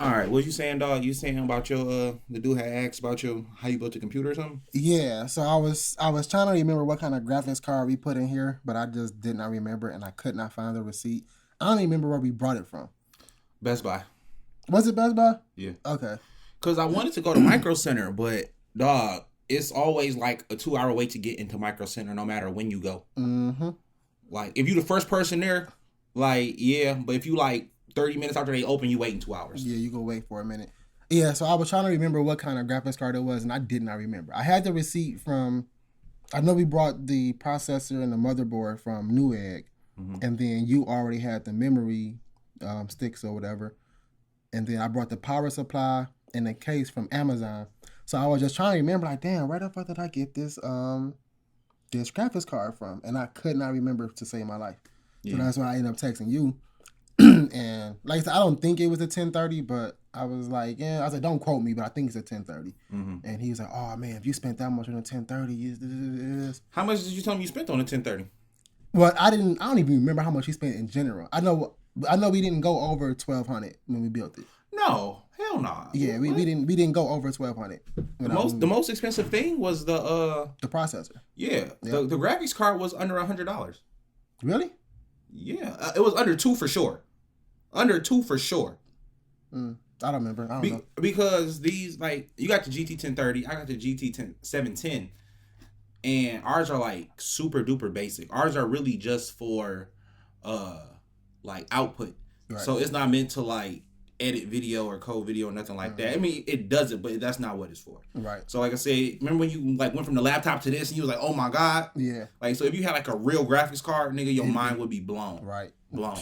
All right, what you saying, dog? You saying about your the dude had asked about your how you built your computer or something? Yeah, so I was trying to remember what kind of graphics card we put in here, but I just did not remember, and I could not find the receipt. I don't even remember where we brought it from. Best Buy. Was it Best Buy? Yeah. Okay. Cause I wanted to go to Micro Center, but dog, it's always like a 2 hour wait to get into Micro Center, no matter when you go. Mm-hmm. Like if you the first person there, like yeah, but if you like 30 minutes after they open, you waiting 2 hours. Yeah, you go wait for a minute. Yeah, so I was trying to remember what kind of graphics card it was, and I did not remember. I had the receipt from. I know we brought the processor and the motherboard from Newegg, and then you already had the memory sticks or whatever, and then I brought the power supply and the case from Amazon. So I was just trying to remember, like, damn, where the fuck did I get this this graphics card from? And I could not remember to save my life. So that's why I ended up texting you. And like I said, I don't think it was a 1030, but I was like, yeah, I was like, don't quote me, but I think it's a 1030. And he was like, oh man, if you spent that much on a 1030, How much did you tell me you spent on a 1030? well, I don't even remember how much he spent in general. I know we didn't go over 1200 when we built it. No, hell nah. Yeah, we didn't go over 1200. The most expensive thing was the processor. Yeah. The graphics card was under $100. Really? Yeah, it was under two for sure. Under two for sure. I don't remember. I don't know. Because these, like, you got the GT 1030, I got the GT 710, and ours are like super duper basic. Ours are really just for like output. Right. So it's not meant to like edit video or code video or nothing like that. I mean, it does it, but that's not what it's for. Right. So like I said, remember when you like went from the laptop to this and you was like, oh my God? Yeah. Like, so if you had like a real graphics card, nigga, your mind would be blown. Right. Blown.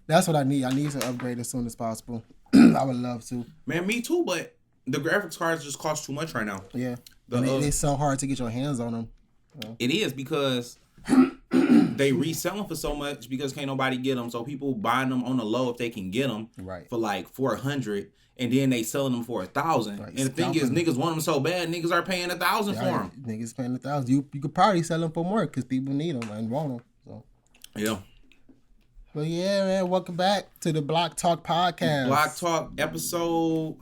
That's what I need. I need to upgrade as soon as possible. I would love to. Man, me too, but the graphics cards just cost too much right now. Yeah. It's so hard to get your hands on them. Yeah. It is because they resell them for so much because can't nobody get them. So people buying them on the low if they can get them for like $400, and then they selling them for $1,000. Like, and the thing is, niggas want them so bad, niggas are paying $1,000 for them. Niggas paying $1,000. You could probably sell them for more because people need them and want them. So yeah. But yeah, man, welcome back to the Block Talk podcast. Block Talk episode.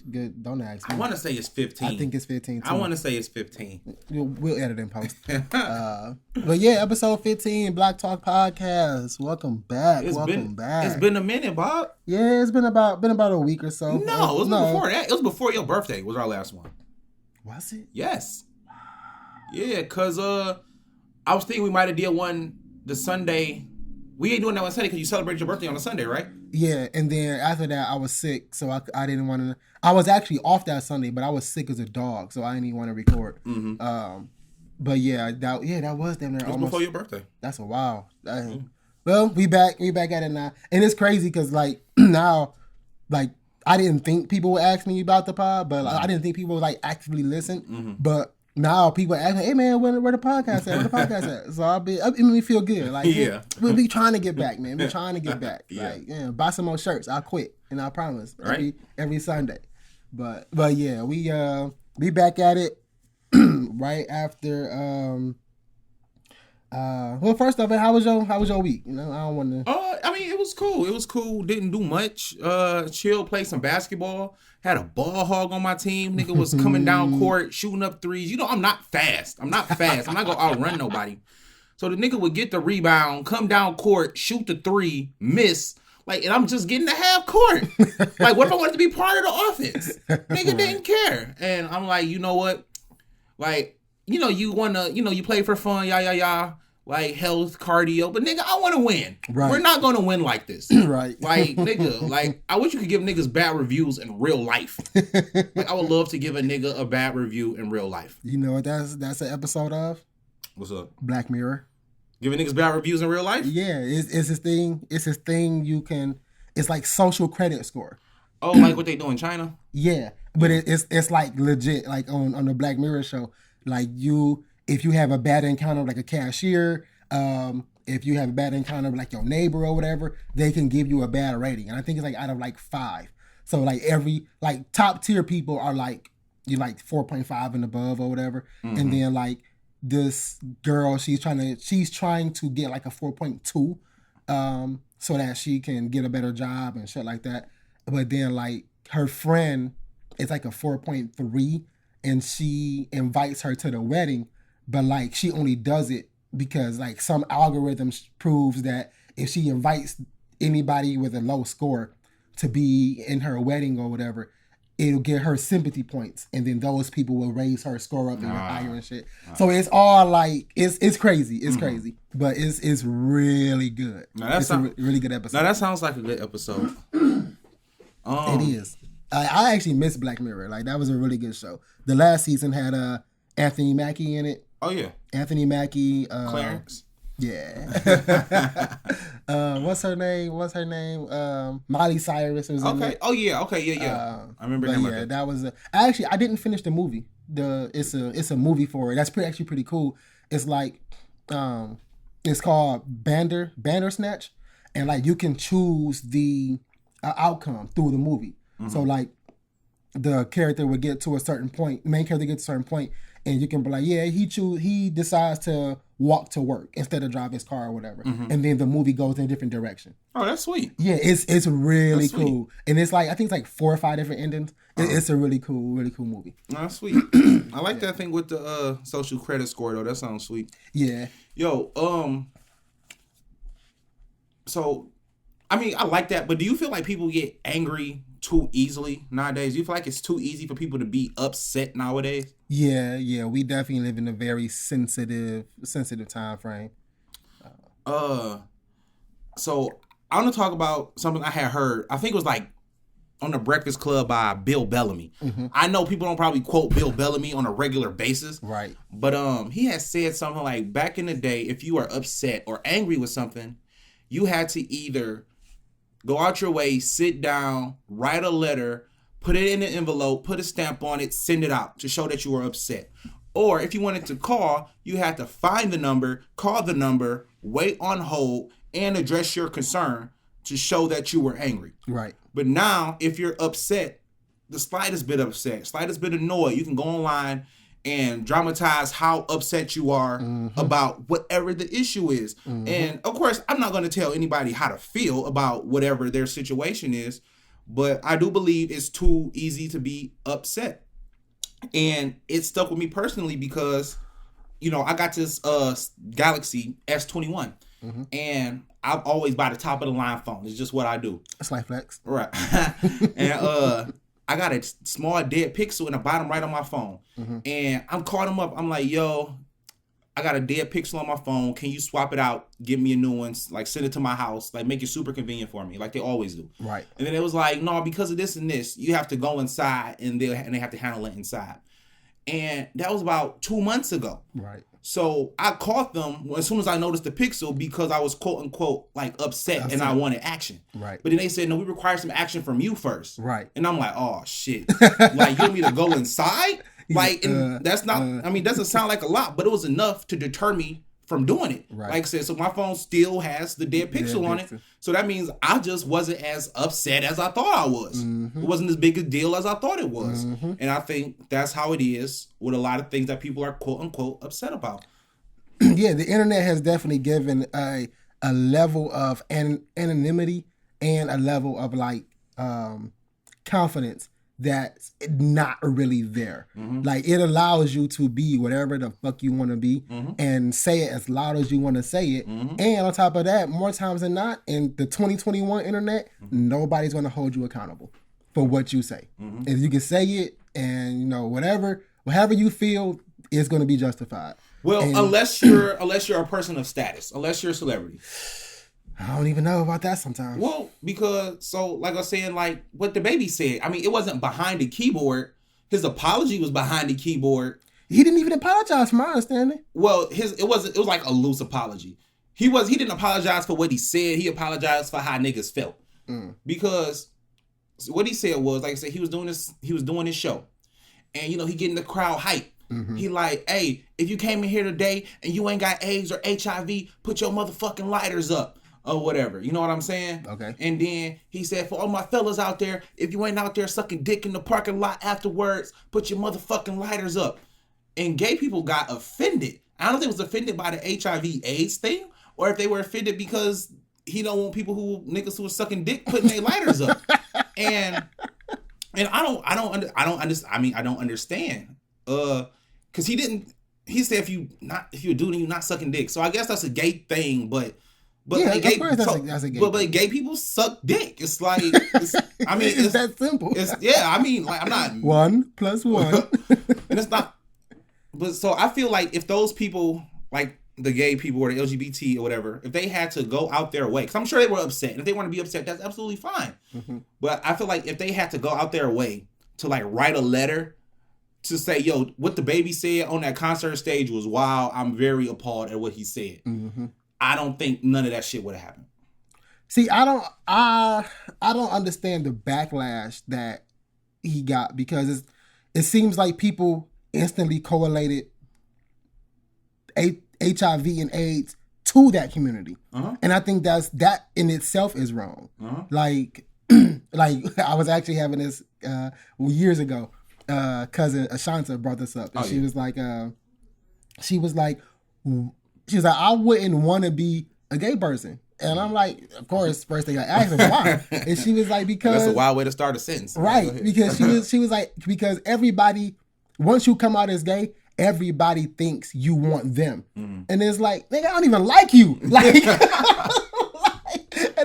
Good. Don't ask me. I want to say it's 15. I think it's 15 too. I want to say it's 15. We'll edit in post. But yeah, episode 15, Block Talk podcast. Welcome back. Welcome back. It's been a minute, Bob. Yeah, it's been about a week or so. No, it was before that. It was before your birthday. Was our last one. Was it? Yes. Yeah, cause I was thinking we might have did one the Sunday. We ain't doing that on Sunday because you celebrate your birthday on a Sunday, right? Yeah, and then after that, I was sick, so I didn't want to. I was actually off that Sunday, but I was sick as a dog, so I didn't even want to record. But yeah, that was damn near almost before your birthday. That's a while. Well, we back at it now, and it's crazy because like now, like I didn't think people would ask me about the pod, but like, I didn't think people would like actively listen, but. Now people ask me, hey man, where the podcast at? Where the podcast at? So it made me feel good. Like, we'll be trying to get back, man. We're trying to get back. Like, buy some more shirts. I'll quit, and I promise. Every Sunday. But yeah, we back at it right after. Well, first off, how was your week? You know, I don't want to. I mean, it was cool. It was cool. Didn't do much. Chill, played some basketball. Had a ball hog on my team. Nigga was coming down court, shooting up threes. You know, I'm not fast. I'm not gonna outrun nobody. So the nigga would get the rebound, come down court, shoot the three, miss. Like, and I'm just getting to half court. Like, what if I wanted to be part of the offense? Nigga didn't care. And I'm like, you know what? Like, you know, you play for fun, like health, cardio, but nigga, I want to win. Right. We're not going to win like this. Right. Like, nigga, like, I wish you could give niggas bad reviews in real life. Like, I would love to give a nigga a bad review in real life. You know what that's an episode of? What's up? Black Mirror. Giving niggas bad reviews in real life? Yeah, it's his thing. It's his thing you can, it's like social credit score. Oh, like what they do in China? Yeah, but it's like legit, like on the Black Mirror show. Like if you have a bad encounter like a cashier, if you have a bad encounter like your neighbor or whatever, they can give you a bad rating. And I think it's like out of like 5. So like every like top tier people are like you like 4.5 and above or whatever. And then like this girl, she's trying to get like a 4.2 so that she can get a better job and shit like that. But then like her friend is like a 4.3, and she invites her to the wedding, but like she only does it because like some algorithm proves that if she invites anybody with a low score to be in her wedding or whatever, it'll get her sympathy points, and then those people will raise her score up and higher and shit. So it's all like it's crazy. It's crazy, but it's really good. It's a really good episode. Now that sounds like a good episode. It is. I actually miss Black Mirror. Like that was a really good show. The last season had Anthony Mackie in it. Oh yeah, Anthony Mackie. Clarence. Yeah. What's her name? Miley Cyrus was in it. Oh yeah. Okay. Yeah. I remember him. Yeah, that was. I didn't finish the movie. It's a movie for it. That's actually pretty cool. It's like, it's called Bandersnatch, and like you can choose the outcome through the movie. So like, the character would get to a certain point. The main character gets to a certain point, and you can be like, yeah, he decides to walk to work instead of drive his car or whatever. And then the movie goes in a different direction. Oh, that's sweet. Yeah, it's really cool. And it's like, I think it's like 4 or 5 different endings. It's a really cool movie. Oh, that's sweet. I like that thing with the social credit score though. That sounds sweet. Yeah. Yo, so I mean, I like that, but do you feel like people get angry too easily nowadays? Do you feel like it's too easy for people to be upset nowadays? Yeah, we definitely live in a very sensitive time frame. So I want to talk about something I had heard. I think it was like on the Breakfast Club by Bill Bellamy. I know people don't probably quote Bill Bellamy on a regular basis, right? But he had said something like, back in the day, if you were upset or angry with something, you had to either go out your way, sit down, write a letter, put it in an envelope, put a stamp on it, send it out to show that you were upset. Or if you wanted to call, you had to find the number, call the number, wait on hold, and address your concern to show that you were angry. Right. But now, if you're upset, the slightest bit upset, slightest bit annoyed, you can go online and dramatize how upset you are about whatever the issue is. And of course, I'm not going to tell anybody how to feel about whatever their situation is, but I do believe it's too easy to be upset. And it stuck with me personally because, you know, I got this Galaxy S21 and I'm always by the top of the line phone. It's just what I do. That's like flex. Right. And I got a small dead pixel in the bottom right on my phone. And I'm calling them up. I'm like, yo, I got a dead pixel on my phone. Can you swap it out? Give me a new one. Like, send it to my house. Like, make it super convenient for me. Like they always do. Right. And then it was like, no, because of this and this, you have to go inside and they have to handle it inside. And that was about 2 months ago. Right. So I caught them as soon as I noticed the pixel because I was quote unquote like upset and I wanted action. Right. But then they said, no, we require some action from you first. Right. And I'm like, oh shit. Like, you want me to go inside? Like, and that's not, I mean, doesn't sound like a lot, but it was enough to deter me from doing it. Right. Like I said, so my phone still has the dead pixel on it. So that means I just wasn't as upset as I thought I was. It wasn't as big a deal as I thought it was. And I think that's how it is with a lot of things that people are quote unquote upset about. Yeah, the internet has definitely given a level of anonymity and a level of like confidence that's not really there. Like, it allows you to be whatever the fuck you want to be and say it as loud as you want to say it. And on top of that, more times than not, in the 2021 internet, nobody's going to hold you accountable for what you say. If you can say it and, you know, whatever you feel is going to be justified. Well, and, unless you're a person of status, unless you're a celebrity. I don't even know about that sometimes. Well, because, so, like I was saying, like, what DaBaby said, I mean, it wasn't behind the keyboard. His apology was behind the keyboard. He didn't even apologize, from my understanding. Well, it was like a loose apology. He didn't apologize for what he said. He apologized for how niggas felt. Because what he said was, like I said, he was doing his show. And, you know, he getting the crowd hype. He like, hey, if you came in here today and you ain't got AIDS or HIV, put your motherfucking lighters up. Or whatever. You know what I'm saying? Okay. And then he said, for all my fellas out there, if you ain't out there sucking dick in the parking lot afterwards, put your motherfucking lighters up. And gay people got offended. I don't think it was offended by the HIV AIDS thing, or if they were offended because he don't want niggas who are sucking dick putting their lighters up. And And I don't understand. I mean, I don't understand. Because he said if you're a dude and you're not sucking dick. So I guess that's a gay thing, but yeah, like gay, of course that's a gay thing. But gay people suck dick. It's like, I mean, it's that simple. I mean, like, I'm not 1 + 1, and it's not. But so I feel like if those people, like the gay people or the LGBT or whatever, if they had to go out their way, because I'm sure they were upset, and if they want to be upset, that's absolutely fine. Mm-hmm. But I feel like if they had to go out their way to like write a letter to say, yo, what DaBaby said on that concert stage was wild. I'm very appalled at what he said. Mm-hmm. I don't think none of that shit would have happened. See, I don't understand the backlash that he got, because it seems like people instantly correlated HIV and AIDS to that community. Uh-huh. And I think that in itself is wrong. Uh-huh. Like I was actually having this years ago. Cousin Ashanta brought this up, and she was like, I wouldn't want to be a gay person. And I'm like, of course, first thing I asked her, why? And she was like, because that's a wild way to start a sentence. Right. Because she was like, because everybody, once you come out as gay, everybody thinks you want them. Mm-hmm. And it's like, nigga, I don't even like you. Like, and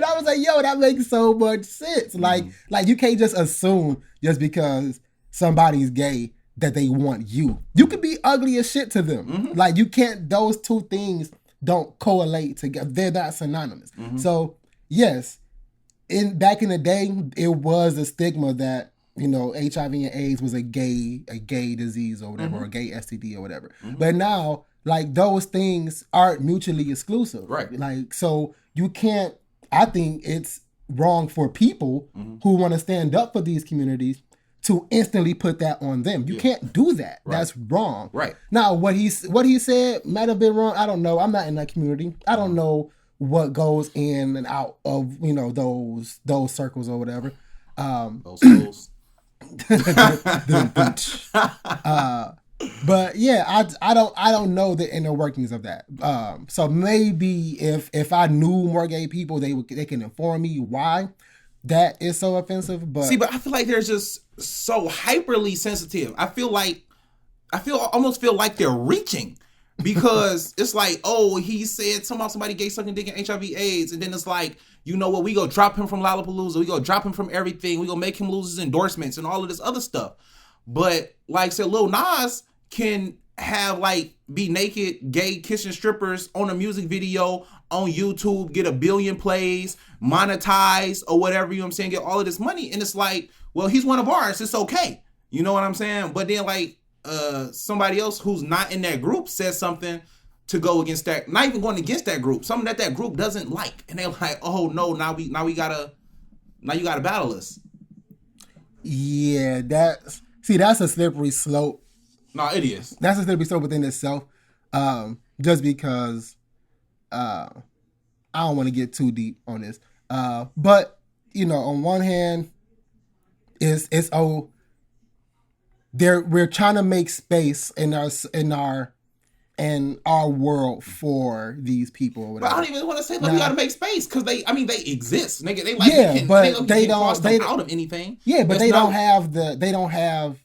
I was like, yo, that makes so much sense. Mm-hmm. Like you can't just assume just because somebody's gay that they want you. You could be ugly as shit to them. Mm-hmm. Like, you can't, those two things don't correlate together. They're not synonymous. Mm-hmm. So yes, back in the day, it was a stigma that, you know, HIV and AIDS was a gay disease or whatever, mm-hmm. or a gay STD or whatever. Mm-hmm. But now, like, those things aren't mutually exclusive. Right. Like, so you can't, I think it's wrong for people mm-hmm. who want to stand up for these communities to instantly put that on them. You can't do that. Right. That's wrong. Right. Now, what he said might have been wrong. I don't know. I'm not in that community. I don't know what goes in and out of, you know, those circles or whatever. Those schools. But yeah, I don't know the inner workings of that. So maybe if I knew more gay people, they can inform me why that is so offensive. But I feel like they're just so hyperly sensitive. I almost feel like they're reaching, because it's like, oh, he said somebody gay sucking dick and HIV AIDS, and then it's like, you know what, we go drop him from Lollapalooza, we go drop him from everything, we go make him lose his endorsements and all of this other stuff. But like, say, Lil Nas can have, like, be naked gay kissing strippers on a music video on YouTube, get 1 billion plays, monetize or whatever, you know what I'm saying, get all of this money, and it's like, well, he's one of ours, it's okay, you know what I'm saying? But then, like, somebody else who's not in that group says something to go against that, not even going against that group, something that group doesn't like, and they're like, oh no, now you gotta battle us. Yeah, that's a slippery slope. No, it is. That's a slippery slope within itself. Just because I don't want to get too deep on this. But, you know, on one hand, we're trying to make space in our world for these people or whatever. But I don't even want to say, like, we gotta make space, because they exist. Nigga, they don't out of anything. Yeah, but they don't have,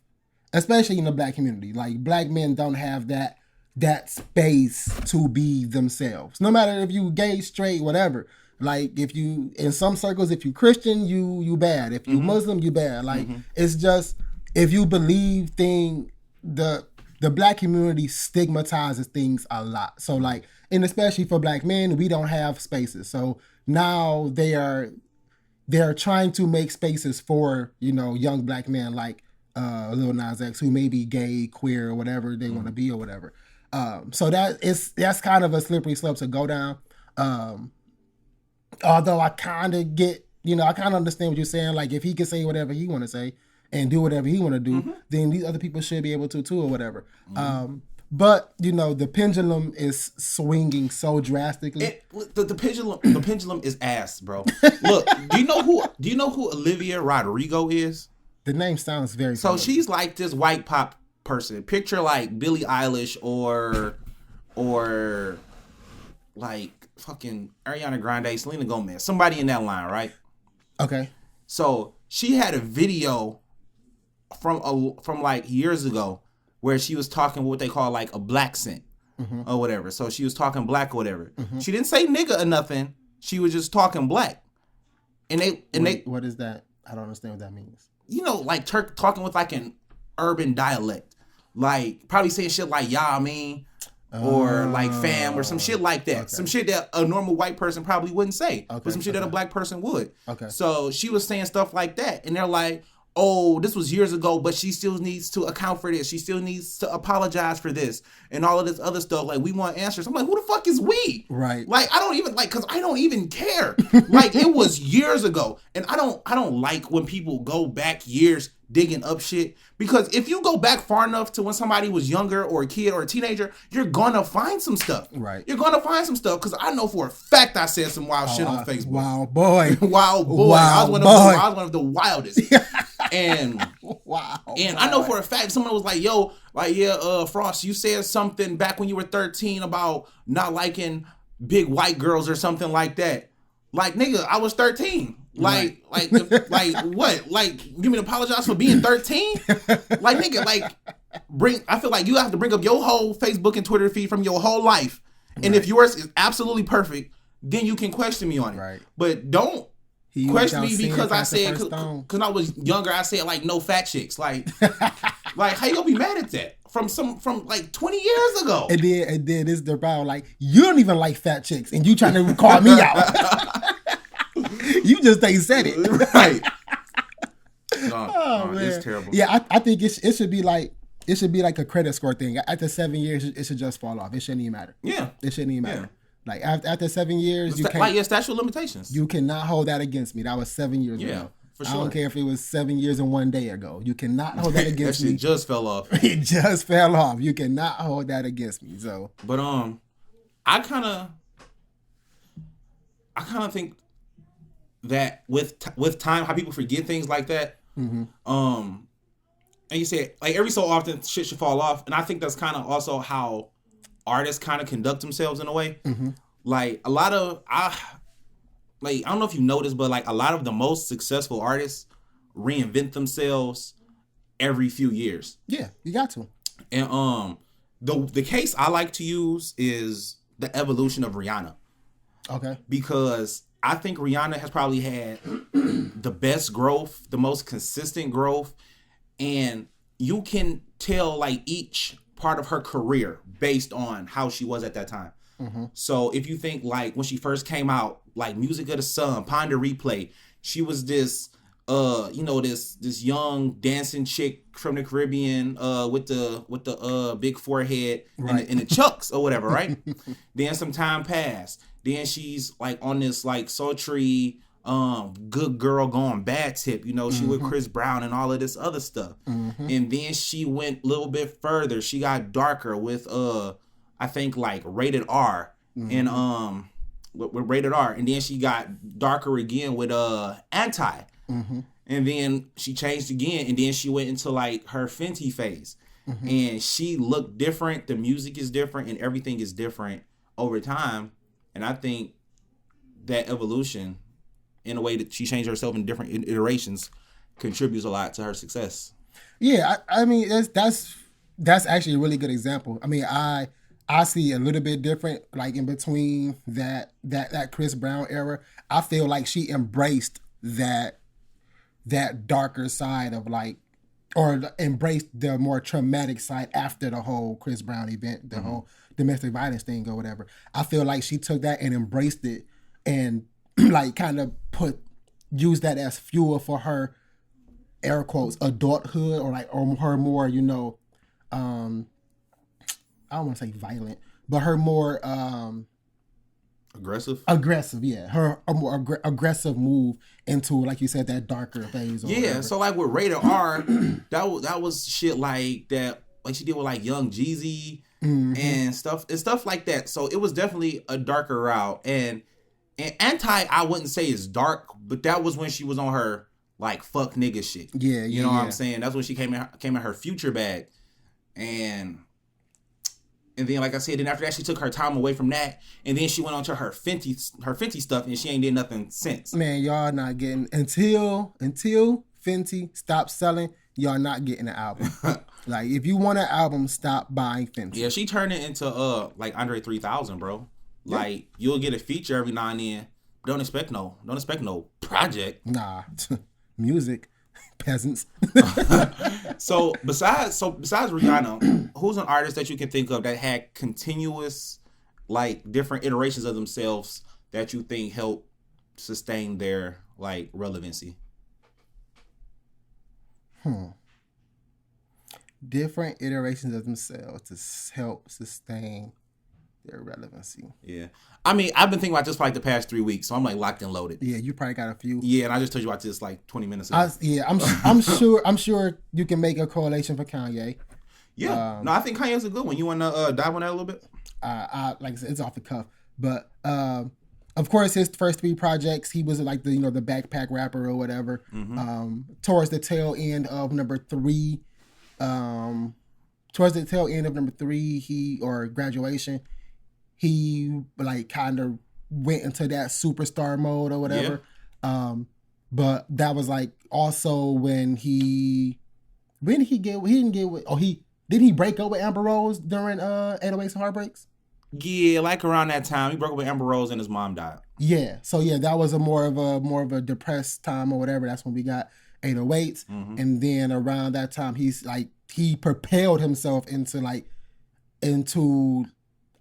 especially in the black community, like, black men don't have that space to be themselves. No matter if you gay, straight, whatever. Like, if you, in some circles, if you Christian, you bad. If you mm-hmm. Muslim, you bad. Like, mm-hmm. It's just, if you believe the black community stigmatizes things a lot. So, like, and especially for black men, we don't have spaces. So now they're trying to make spaces for, you know, young black men like Lil Nas X, who may be gay, queer, or whatever they want to be or whatever. So that's kind of a slippery slope to go down. Although I kind of get, you know, I kind of understand what you're saying. Like, if he can say whatever he want to say and do whatever he want to do, mm-hmm. then these other people should be able to too, or whatever. Mm-hmm. But, you know, the pendulum is swinging so drastically. The pendulum is ass, bro. Look, do you know who Olivia Rodrigo is? The name sounds very familiar. So she's like this white pop person. Picture like Billie Eilish or like fucking Ariana Grande, Selena Gomez, somebody in that line, right? Okay. So she had a video from like years ago, where she was talking what they call like a black scent or whatever. So she was talking black or whatever. She didn't say nigga or nothing. She was just talking black. And they what is that? I don't understand what that means. You know, like talking with like an urban dialect, like probably saying shit like "yeah, I mean," or like "fam" or some shit like that. Okay. Some shit that a normal white person probably wouldn't say, but some shit that a black person would. Okay. So she was saying stuff like that, and they're like, "Oh, this was years ago, but she still needs to account for this. She still needs to apologize for this and all of this other stuff. Like, we want answers." I'm like, who the fuck is we? Right. Like, I don't even because I don't even care. Like, it was years ago, and I don't like when people go back years digging up shit, because if you go back far enough to when somebody was younger or a kid or a teenager, you're gonna find some stuff. Right. You're gonna find some stuff, because I know for a fact I said some wild shit on Facebook. Wild boy. Wild boy. I was one of the wildest. And and I know for a fact someone was like, yo, like, yeah, Frost, you said something back when you were 13 about not liking big white girls or something like that. Like, nigga, I was 13. Like what? Like, you mean apologize for being 13? Like, nigga, like, I feel like you have to bring up your whole Facebook and Twitter feed from your whole life. And if yours is absolutely perfect, then you can question me on it. Right. But don't question me because I said, because I was younger, I said, like, no fat chicks. Like, like, how you gonna be mad at that? From like 20 years ago. And then it's about like, you don't even like fat chicks, and you trying to call me out. You just ain't said it. Right. Man. It's terrible. Yeah, I think it should be like a credit score thing. After 7 years, it should just fall off. It shouldn't even matter. Yeah. It shouldn't even matter. Yeah. Like, after 7 years, you can't, like, your statute of limitations. You cannot hold that against me. That was 7 years ago. For sure. I don't care if it was 7 years and 1 day ago. You cannot hold that against me. That shit just fell off. It just fell off. You cannot hold that against me. So, but I kind of think that with time, how people forget things like that. Mm-hmm. And you said, like, every so often shit should fall off, and I think that's kind of also how artists kind of conduct themselves in a way. Mm-hmm. Like, a lot of I don't know if you noticed, but like a lot of the most successful artists reinvent themselves every few years. Yeah, you got to. And the case I like to use is the evolution of Rihanna. Okay. Because I think Rihanna has probably had the best growth, the most consistent growth, and you can tell like each part of her career based on how she was at that time. Mm-hmm. So if you think like when she first came out, like Music of the Sun, Ponder Replay, she was this this young dancing chick from the Caribbean with the big forehead, right, and the chucks or whatever, right? Then some time passed. Then she's like on this like sultry good girl gone bad tip, she mm-hmm. with Chris Brown and all of this other stuff. Mm-hmm. And then she went a little bit further. She got darker with I think like Rated R. Mm-hmm. And with Rated R, and then she got darker again with Anti. Mm-hmm. And then she changed again, and then she went into like her Fenty phase. Mm-hmm. And she looked different, the music is different, and everything is different over time. And I think that evolution, in a way that she changed herself in different iterations, contributes a lot to her success. Yeah, I mean that's actually a really good example. I mean, I see a little bit different, like in between that Chris Brown era. I feel like she embraced that darker side of like, or embraced the more traumatic side after the whole Chris Brown event, the mm-hmm. whole domestic violence thing or whatever. I feel like she took that and embraced it and like kind of used that as fuel for her, air quotes, adulthood, or her more, I don't want to say violent, but her more aggressive, yeah. Her a more aggressive move into, like you said, that darker phase. Or whatever. So like with Rated R, that was shit like that, like she did with like Young Jeezy mm-hmm. and stuff like that. So it was definitely a darker route. And Anti, I wouldn't say is dark, but that was when she was on her like fuck nigga shit. Yeah, you know what I'm saying? That's when she came in her Future bag, and then, like I said, then after that, she took her time away from that, and then she went on to her Fenty stuff, and she ain't did nothing since. Man, y'all not getting until Fenty stops selling, y'all not getting an album. Like, if you want an album, stop buying Fenty. Yeah, she turned it into like Andre 3000, bro. Yeah. Like, you'll get a feature every now and then. Don't expect no project. Nah, music, peasants. So besides Rihanna, who's an artist that you can think of that had continuous, like, different iterations of themselves that you think help sustain their, like, relevancy? Different iterations of themselves to help sustain their relevancy. Yeah. I mean, I've been thinking about this for like the past 3 weeks, so I'm like locked and loaded. Yeah, you probably got a few. Yeah, and I just told you about this like 20 minutes ago. I'm sure you can make a correlation for Kanye. Yeah. No, I think Kanye's a good one. You want to dive on that a little bit? Like I said, it's off the cuff. But of course, his first 3 projects, he was like the backpack rapper or whatever. Mm-hmm. Towards the tail end of number 3, Graduation, he like kind of went into that superstar mode or whatever. Yeah. But that was like also when he break up with Amber Rose during 808s and Heartbreaks? Yeah, like around that time, he broke up with Amber Rose and his mom died. Yeah, so yeah, that was a more of a depressed time or whatever. That's when we got 808s, and then around that time, he propelled himself into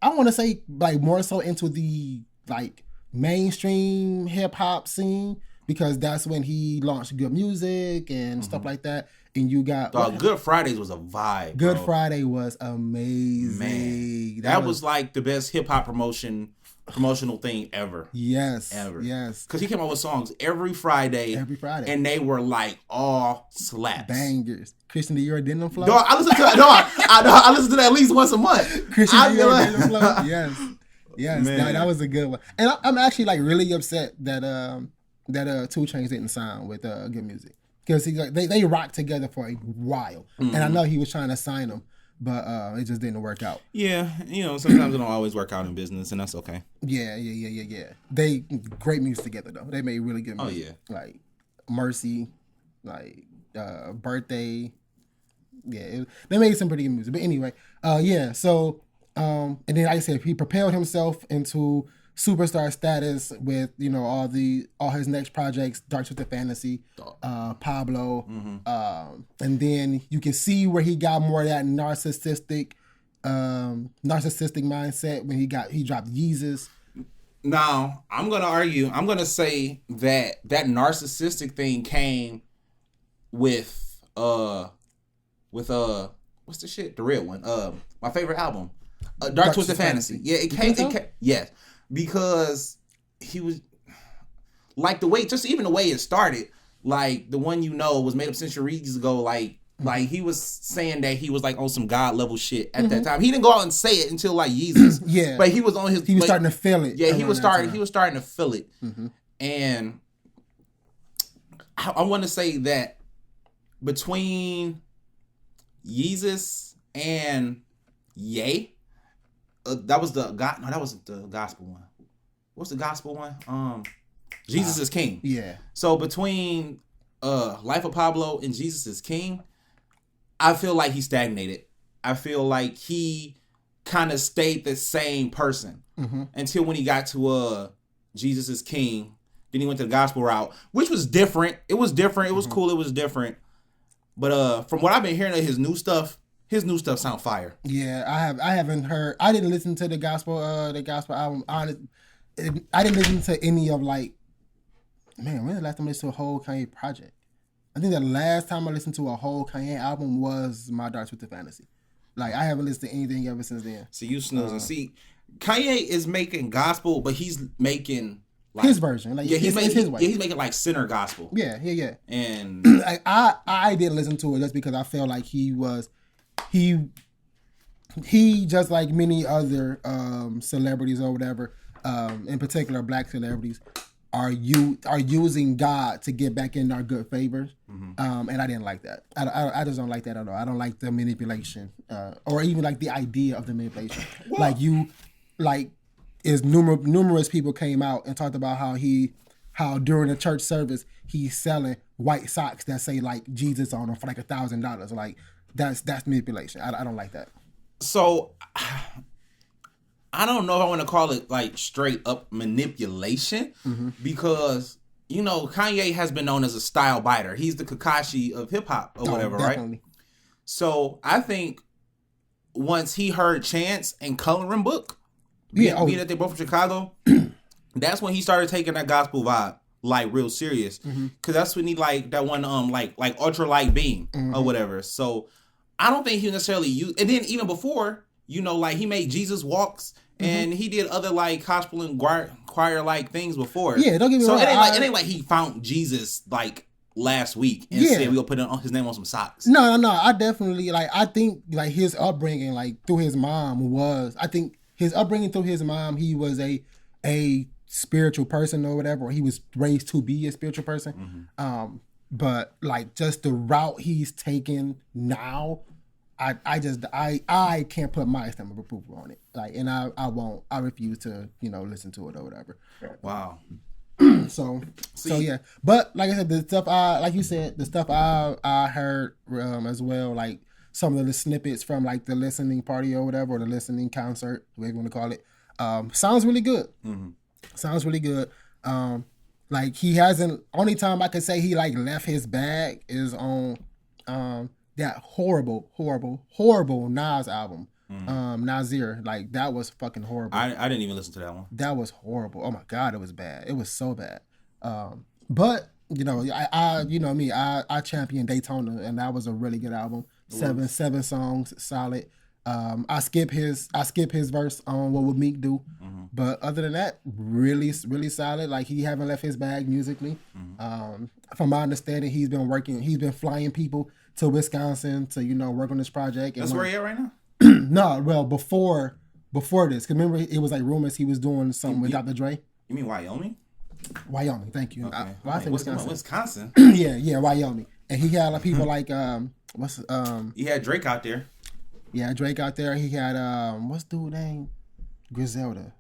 I want to say like more so into the like mainstream hip hop scene, because that's when he launched Good Music and stuff like that. And you got Good Fridays was a vibe. Good Friday was amazing. Man, that was like the best hip hop promotional thing ever. Yes, ever. Yes, because he came out with songs every Friday, and they were like all slaps, bangers. Christian Dior Denim Flow. No, I listen to I listen to that at least once a month. Christian Dior Denim Flow. Yes, that was a good one. And I'm actually like really upset that 2 Chainz didn't sign with Good Music, because they rocked together for a while, and I know he was trying to sign them, but it just didn't work out. Yeah, sometimes it don't always work out in business, and that's okay. Yeah. They great music together though. They made really good music. Oh yeah, like Mercy, like Birthday. Yeah, they made some pretty good music. But anyway, so and then like I said, he propelled himself into superstar status with all his next projects, Dark Twisted Fantasy, Pablo, and then you can see where he got more of that narcissistic mindset when he dropped Yeezus. Now I'm gonna argue. I'm gonna say that narcissistic thing came with what's the shit? The real one. My favorite album, Dark Twisted Fantasy. Yeah, it came. Yes. Because he was like the way it started, like the one was made up centuries ago. Like he was saying that he was like on some God level shit at that time. He didn't go out and say it until like Yeezus. Yeah, but he was on his. He was starting to feel it. Yeah, he was starting to feel it. And I want to say that between Yeezus and Ye. That was the God. No, that wasn't the gospel one. What's the gospel one? Jesus is King. Yeah. So between Life of Pablo and Jesus is King, I feel like he stagnated. I feel like he kind of stayed the same person until when he got to Jesus is King. Then he went to the gospel route, which was different. It was different. It was cool. It was different. But from what I've been hearing of his new stuff sound fire. Yeah, I haven't heard. I didn't listen to the gospel album. I didn't listen to any of when the last time I listened to a whole Kanye project? I think the last time I listened to a whole Kanye album was my Dark Twisted Fantasy. Like, I haven't listened to anything ever since then. See, you snoozing. See, Kanye is making gospel, but he's making his version. Like, it's his way. Yeah, he's making like sinner gospel. Yeah. And I didn't listen to it just because I felt like he just like many other celebrities or whatever, in particular black celebrities, are using God to get back in our good favors, and I didn't like that. I just don't like that at all. I don't like the manipulation, or even like the idea of the manipulation. What? Numerous people came out and talked about how during the church service he's selling white socks that say like Jesus on them for like $1,000. Like that's manipulation. I don't like that. So I don't know if I want to call it like straight up manipulation because Kanye has been known as a style biter. He's the Kakashi of hip hop or whatever, definitely. Right? So I think once he heard Chance and Coloring Book, being that they're both from Chicago, that's when he started taking that gospel vibe like real serious. Cause that's when he like that one like Ultra Light Beam or whatever. So I don't think he necessarily used. And then even before, like he made Jesus Walks. And he did other like gospel and choir like things before. Yeah, don't get me wrong. So it ain't like he found Jesus like last week and said we gonna put his name on some socks. No. I definitely I think like his upbringing like through his mom was. I think his upbringing through his mom, he was a spiritual person or whatever, or he was raised to be a spiritual person. But like just the route he's taken now. I can't put my stamp of approval on it. Like, and I won't. I refuse to, listen to it or whatever. Wow. So yeah. But like I said, the stuff like you said, the stuff I heard as well, like some of the snippets from like the listening party or whatever, or the listening concert, whatever you want to call it, sounds really good. Sounds really good. Like he hasn't. Only time I could say he like left his bag is on that horrible Nas album, Nasir. Like that was fucking horrible. I didn't even listen to that one. That was horrible. Oh my god, it was bad. It was so bad. But I championed Daytona, and that was a really good album. Seven songs, solid. I skip his verse on What Would Meek Do, but other than that, really solid. Like he haven't left his bag musically. From my understanding, he's been flying people to Wisconsin to work on this project. That's where he at right now? No, well before this, because remember it was like rumors he was doing something with Dr. Dre. You mean Wyoming? Wyoming, thank you. Okay. I think Wisconsin. yeah, Wyoming, and he had like people like He had Drake out there. Yeah, Drake out there. He had what's the dude name? Griselda.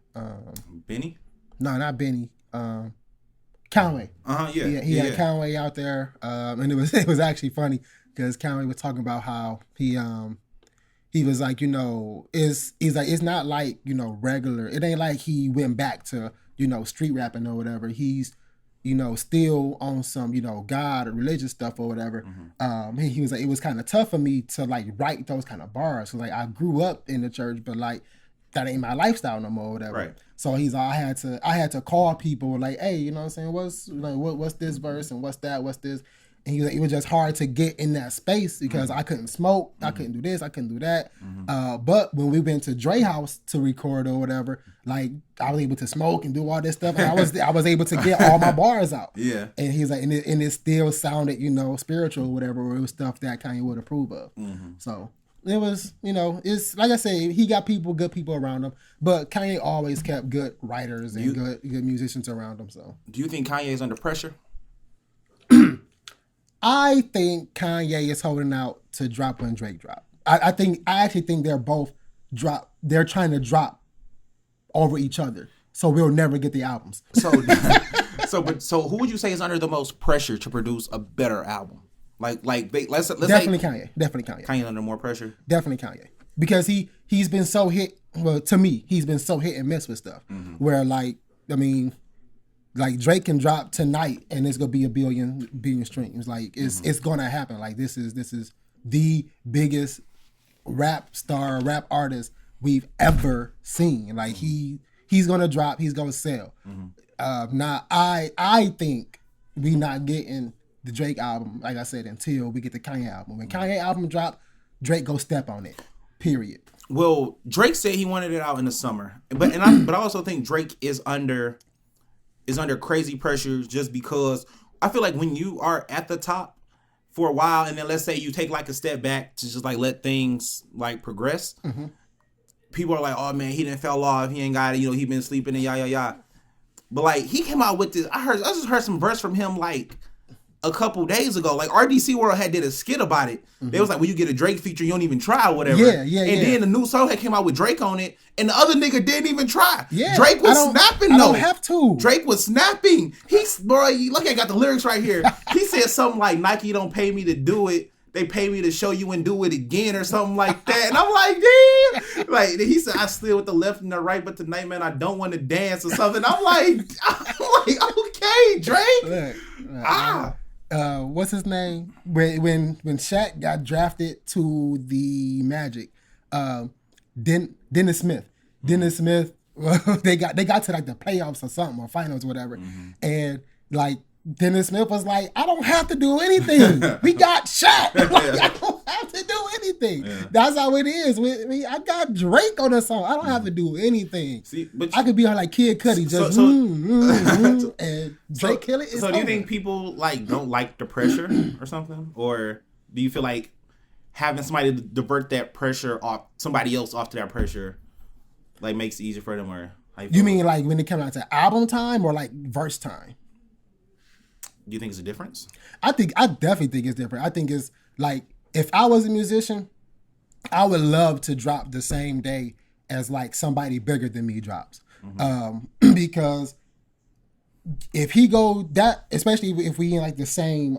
Benny? No, not Benny. Conway. Yeah. He had Conway out there, and it was actually funny because Conway was talking about how he was like, he's like, it's not like, regular. It ain't like he went back to, street rapping or whatever. He's, still on some, God or religious stuff or whatever. He was like, it was kind of tough for me to like write those kind of bars. So like I grew up in the church, but like that ain't my lifestyle no more or whatever. Right. So he's like, I had to call people like, hey, you know what I'm saying? What's this verse and what's that? What's this? And he was like, it was just hard to get in that space because I couldn't smoke, I couldn't do this, I couldn't do that. But when we went to Dre house to record or whatever, like I was able to smoke and do all this stuff, and I was able to get all my bars out. Yeah. And he's like, and it still sounded, spiritual or whatever, or it was stuff that Kanye would approve of. So it was, it's like I say, he got good people around him, but Kanye always kept good writers and good musicians around him. So do you think Kanye is under pressure? I think Kanye is holding out to drop when Drake drop. I actually think they're both drop. They're trying to drop over each other, so we'll never get the albums. So who would you say is under the most pressure to produce a better album? Let's definitely Kanye. Definitely Kanye. Kanye under more pressure. Definitely Kanye, because he's been so hit. Well, to me, he's been so hit and miss with stuff. Where like Drake can drop tonight and it's gonna be a billion streams. Like it's gonna happen. Like this is the biggest rap artist we've ever seen. Like he's gonna drop. He's gonna sell. Now I think we not getting the Drake album, like I said, until we get the Kanye album. When Kanye album drop, Drake go step on it. Period. Well, Drake said he wanted it out in the summer, but I also think Drake is under crazy pressure just because I feel like when you are at the top for a while and then let's say you take like a step back to just like let things like progress, people are like, oh man, he didn't fell off, he ain't got it, he been sleeping and yah. But like he came out with this, I just heard some verse from him like a couple days ago. Like RDC World had did a skit about it. They was like, when you get a Drake feature, you don't even try or whatever. Yeah. And then the new song had came out with Drake on it, and the other nigga didn't even try. Yeah. Drake was snapping though. I don't have to. Drake was snapping. Bro, look, I got the lyrics right here. He said something like, Nike don't pay me to do it. They pay me to show you and do it again or something like that. And I'm like, damn. Like, he said, I slid with the left and the right, but tonight, man, I don't want to dance or something. I'm like, okay, Drake. Look, what's his name? When Shaq got drafted to the Magic, Dennis Smith. Dennis Smith, they got to like the playoffs or something, or finals, or whatever. And like, Dennis Smith was like, I don't have to do anything. We got Shaq. Like, I don't have to do anything. Yeah. That's how it is. With me, I got Drake on the song. I don't have to do anything. See, but I could be on like Kid Cudi, just and Drake kill it. So do you think people like don't like the pressure or something, or do you feel like having somebody to divert that pressure off somebody else off to that pressure, like makes it easier for them, or you mean like when it comes out to album time or like verse time? Do you think it's a difference? I definitely think it's different. I think it's like, if I was a musician, I would love to drop the same day as like somebody bigger than me drops. Because if he go that, especially if we in like the same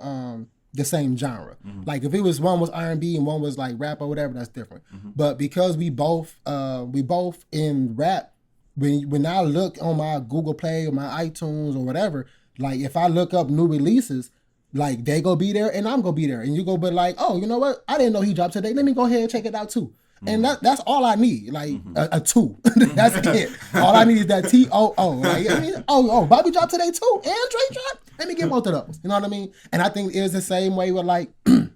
genre. Like if it was one was R&B and one was like rap or whatever, that's different. But because we both in rap, when I look on my Google Play or my iTunes or whatever, like if I look up new releases, like they go be there and I'm gonna be there, and you go be like, oh, you know what? I didn't know he dropped today. Let me go ahead and check it out too. And that's all I need, like a 2. That's it. All I need is that TOO. Like, I mean, Bobby dropped today too, and Drake dropped. Let me get both of those. You know what I mean? And I think it's the same way with like, and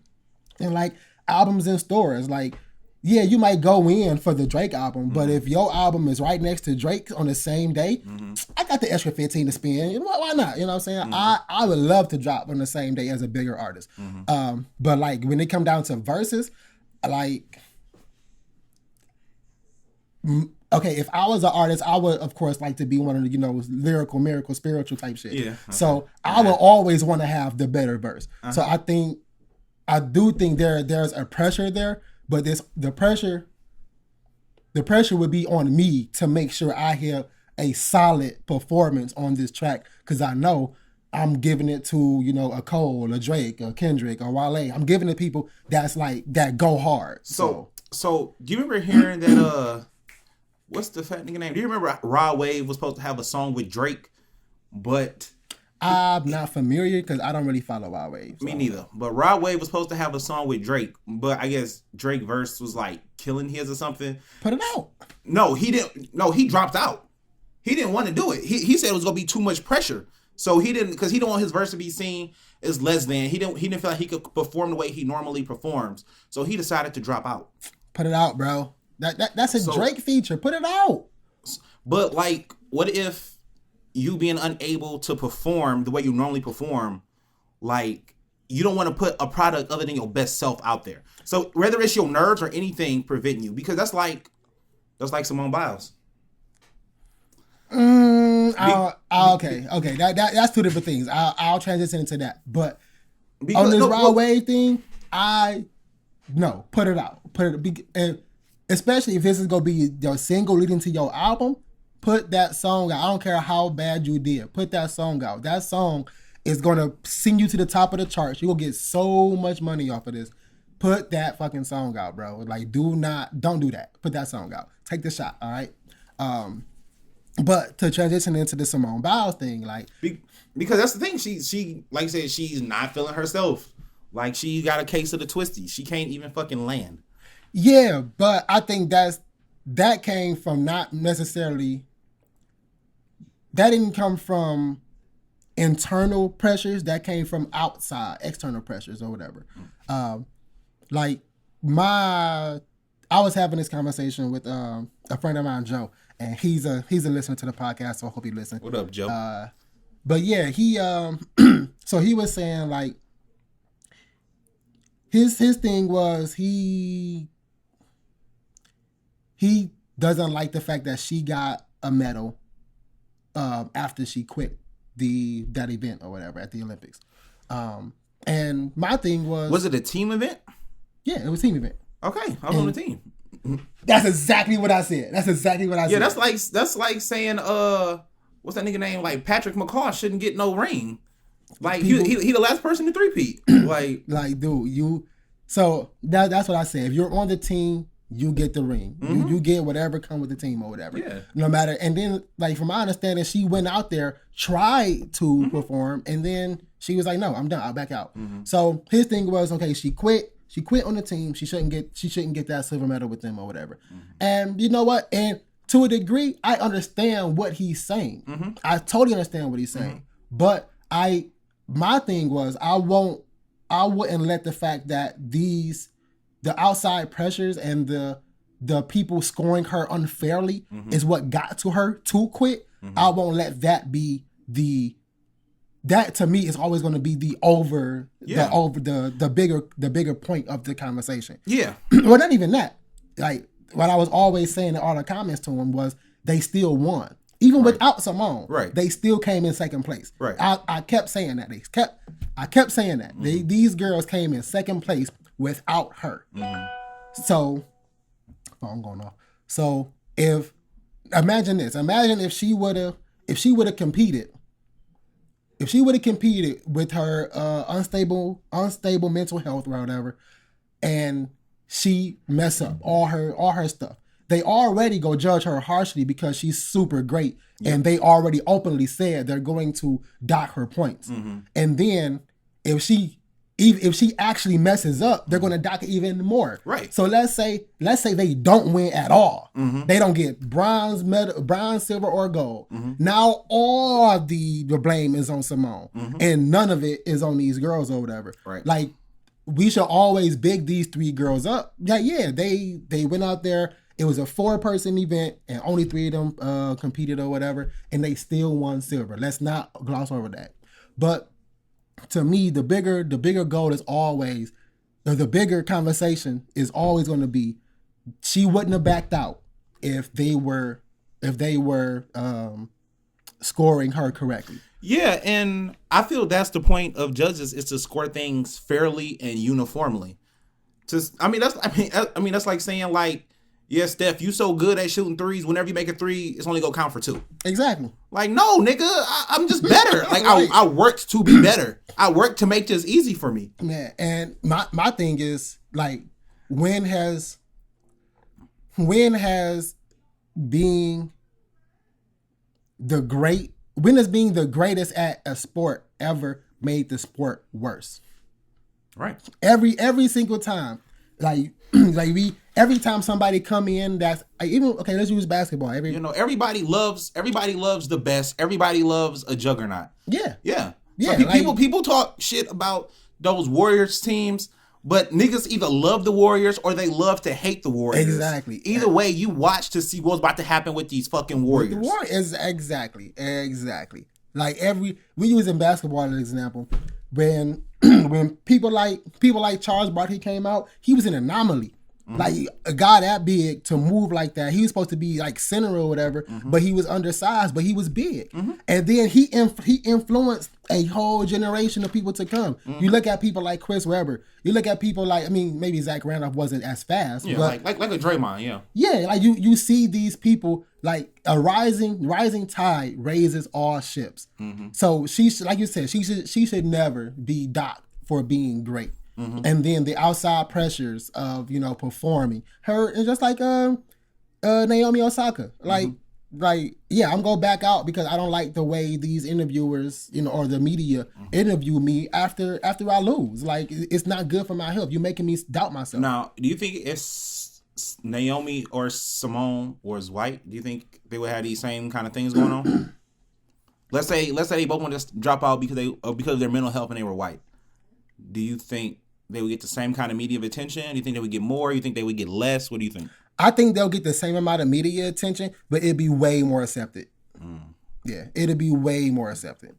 like albums in stores, like. Yeah, you might go in for the Drake album, but if your album is right next to Drake's on the same day, I got the extra 15 to spend. Why not? You know what I'm saying? I would love to drop on the same day as a bigger artist. But like when it come down to verses, like, okay, if I was an artist, I would of course like to be one of the, lyrical, miracle, spiritual type shit. Yeah. Okay. So I would always want to have the better verse. So I do think there's a pressure there. But the pressure would be on me to make sure I hear a solid performance on this track, because I know I'm giving it to, a Cole, a Drake, a Kendrick, or Wale. I'm giving it to people that's like that go hard. So do you remember hearing that? What's the fat nigga name? Do you remember Rod Wave was supposed to have a song with Drake, but I'm not familiar because I don't really follow Rod Wave. So. Me neither. But Rod Wave was supposed to have a song with Drake, but I guess Drake verse was like killing his or something. Put it out. No, he didn't. No, he dropped out. He didn't want to do it. He said it was gonna be too much pressure, so he didn't, because he didn't want his verse to be seen as less than. He didn't feel like he could perform the way he normally performs, so he decided to drop out. Put it out, bro. That's a Drake feature. Put it out. But like, what if you being unable to perform the way you normally perform, like you don't want to put a product other than your best self out there. So whether it's your nerves or anything preventing you, because that's like Simone Biles. Okay. That's two different things. I'll transition into that. But on this Rod Wave thing, put it out. And especially if this is gonna be your single leading to your album. Put that song out. I don't care how bad you did. Put that song out. That song is going to send you to the top of the charts. You're going to get so much money off of this. Put that fucking song out, bro. Like, don't do that. Put that song out. Take the shot, all right? But to transition into the Simone Biles thing, like... Because that's the thing. She like I said, she's not feeling herself. Like, she got a case of the twisties. She can't even fucking land. Yeah, but I think that came from not necessarily... That didn't come from internal pressures. That came from outside, external pressures or whatever. I was having this conversation with a friend of mine, Joe, and he's a listener to the podcast, so I hope he listens. What up, Joe? But yeah, he so he was saying like his thing was he doesn't like the fact that she got a medal after she quit that event or whatever at the Olympics. And my thing was it a team event? Yeah, it was a team event. Okay, I was on the team. That's exactly what I said. Yeah, that's like saying what's that nigga name? Like Patrick McCaw shouldn't get no ring. Like he the last person to three-peat. Like dude, so that's what I say. If you're on the team, you get the ring. You get whatever come with the team or whatever. Yeah. No matter. And then, like, from my understanding, she went out there, tried to perform, and then she was like, "No, I'm done. I'll back out." So his thing was, okay, she quit. She quit on the team. She shouldn't get that silver medal with them or whatever. And you know what? And to a degree, I understand what he's saying. I totally understand what he's saying. But my thing was, I wouldn't let the fact that the outside pressures and the people scoring her unfairly is what got to her to quit. I won't let that be that to me is always going to be the bigger point of the conversation. Yeah. Well, not even that. Like, what I was always saying in all the comments to him was they still won. Even without Simone, they still came in second place. Right. I kept saying that. I kept saying that. These girls came in second place without her. So, I'm going off. So imagine this. Imagine if she would have competed. If she would have competed with her unstable mental health or whatever, and she mess up all her stuff, they already go judge her harshly because she's super great, and they already openly said they're going to dock her points. And then if she actually messes up, they're going to dock it even more. Right. So let's say they don't win at all. They don't get bronze, silver, or gold. Now all the blame is on Simone, and none of it is on these girls or whatever. Right. Like, we should always big these three girls up. Yeah, they went out there. It was a 4-person event, and only 3 of them competed or whatever, and they still won silver. Let's not gloss over that. But to me, the bigger goal is always, or the bigger conversation is always going to be, she wouldn't have backed out if they were scoring her correctly. Yeah, and I feel that's the point of judges, is to score things fairly and uniformly. That's like saying, like, yeah, Steph, you so good at shooting threes. Whenever you make a 3, it's only gonna count for 2. Exactly. Like, no, nigga, I'm just better. Like, I worked to be better. I worked to make this easy for me. Man, and my thing is, like, when has being the greatest at a sport ever made the sport worse? Right. Every single time. Like every time somebody come in, that's even okay. Let's use basketball. Everybody loves the best. Everybody loves a juggernaut. Yeah. So people talk shit about those Warriors teams, but niggas either love the Warriors or they love to hate the Warriors. Exactly. Either way, you watch to see what's about to happen with these fucking Warriors. The Warriors, exactly. Like we use in basketball as an example. When people like Charles Barkley came out, he was an anomaly. Like, a guy that big to move like that, he was supposed to be like center or whatever, but he was undersized, but he was big. And then he influenced a whole generation of people to come. You look at people like Chris Webber. You look at people like, maybe Zach Randolph wasn't as fast. Yeah, but like a Draymond, yeah. Yeah, like you see these people, like a rising tide raises all ships. So she, like you said, she should never be docked for being great. And then the outside pressures of, performing her, and just like Naomi Osaka, like yeah, I'm gonna back out because I don't like the way these interviewers, or the media interview me after I lose. Like, it's not good for my health. You're making me doubt myself. Now, do you think if Naomi or Simone was white, do you think they would have these same kind of things going on? Let's say they both want to drop out because of their mental health and they were white. Do you think they would get the same kind of media attention? Do you think they would get more? Do you think they would get less? What do you think? I think they'll get the same amount of media attention, but it'd be way more accepted. Yeah, it'll be way more accepted.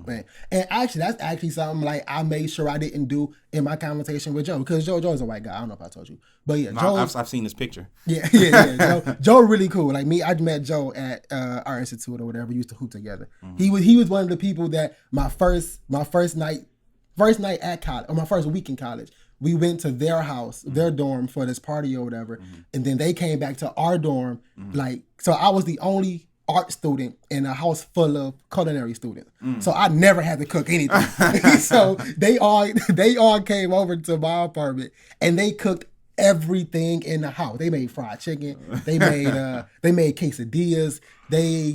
Man. And actually, that's actually something like I made sure I didn't do in my conversation with Joe, because Joe's a white guy. I don't know if I told you, but yeah, Joe. I've seen this picture. Yeah. Joe really cool. Like me, I met Joe at our institute or whatever. We used to hoop together. He was one of the people that my first first night at college, or my first week in college, we went to their house, their dorm for this party or whatever. And then they came back to our dorm. Like, so I was the only art student in a house full of culinary students. So I never had to cook anything. So they all came over to my apartment and they cooked everything in the house. They made fried chicken. They made quesadillas.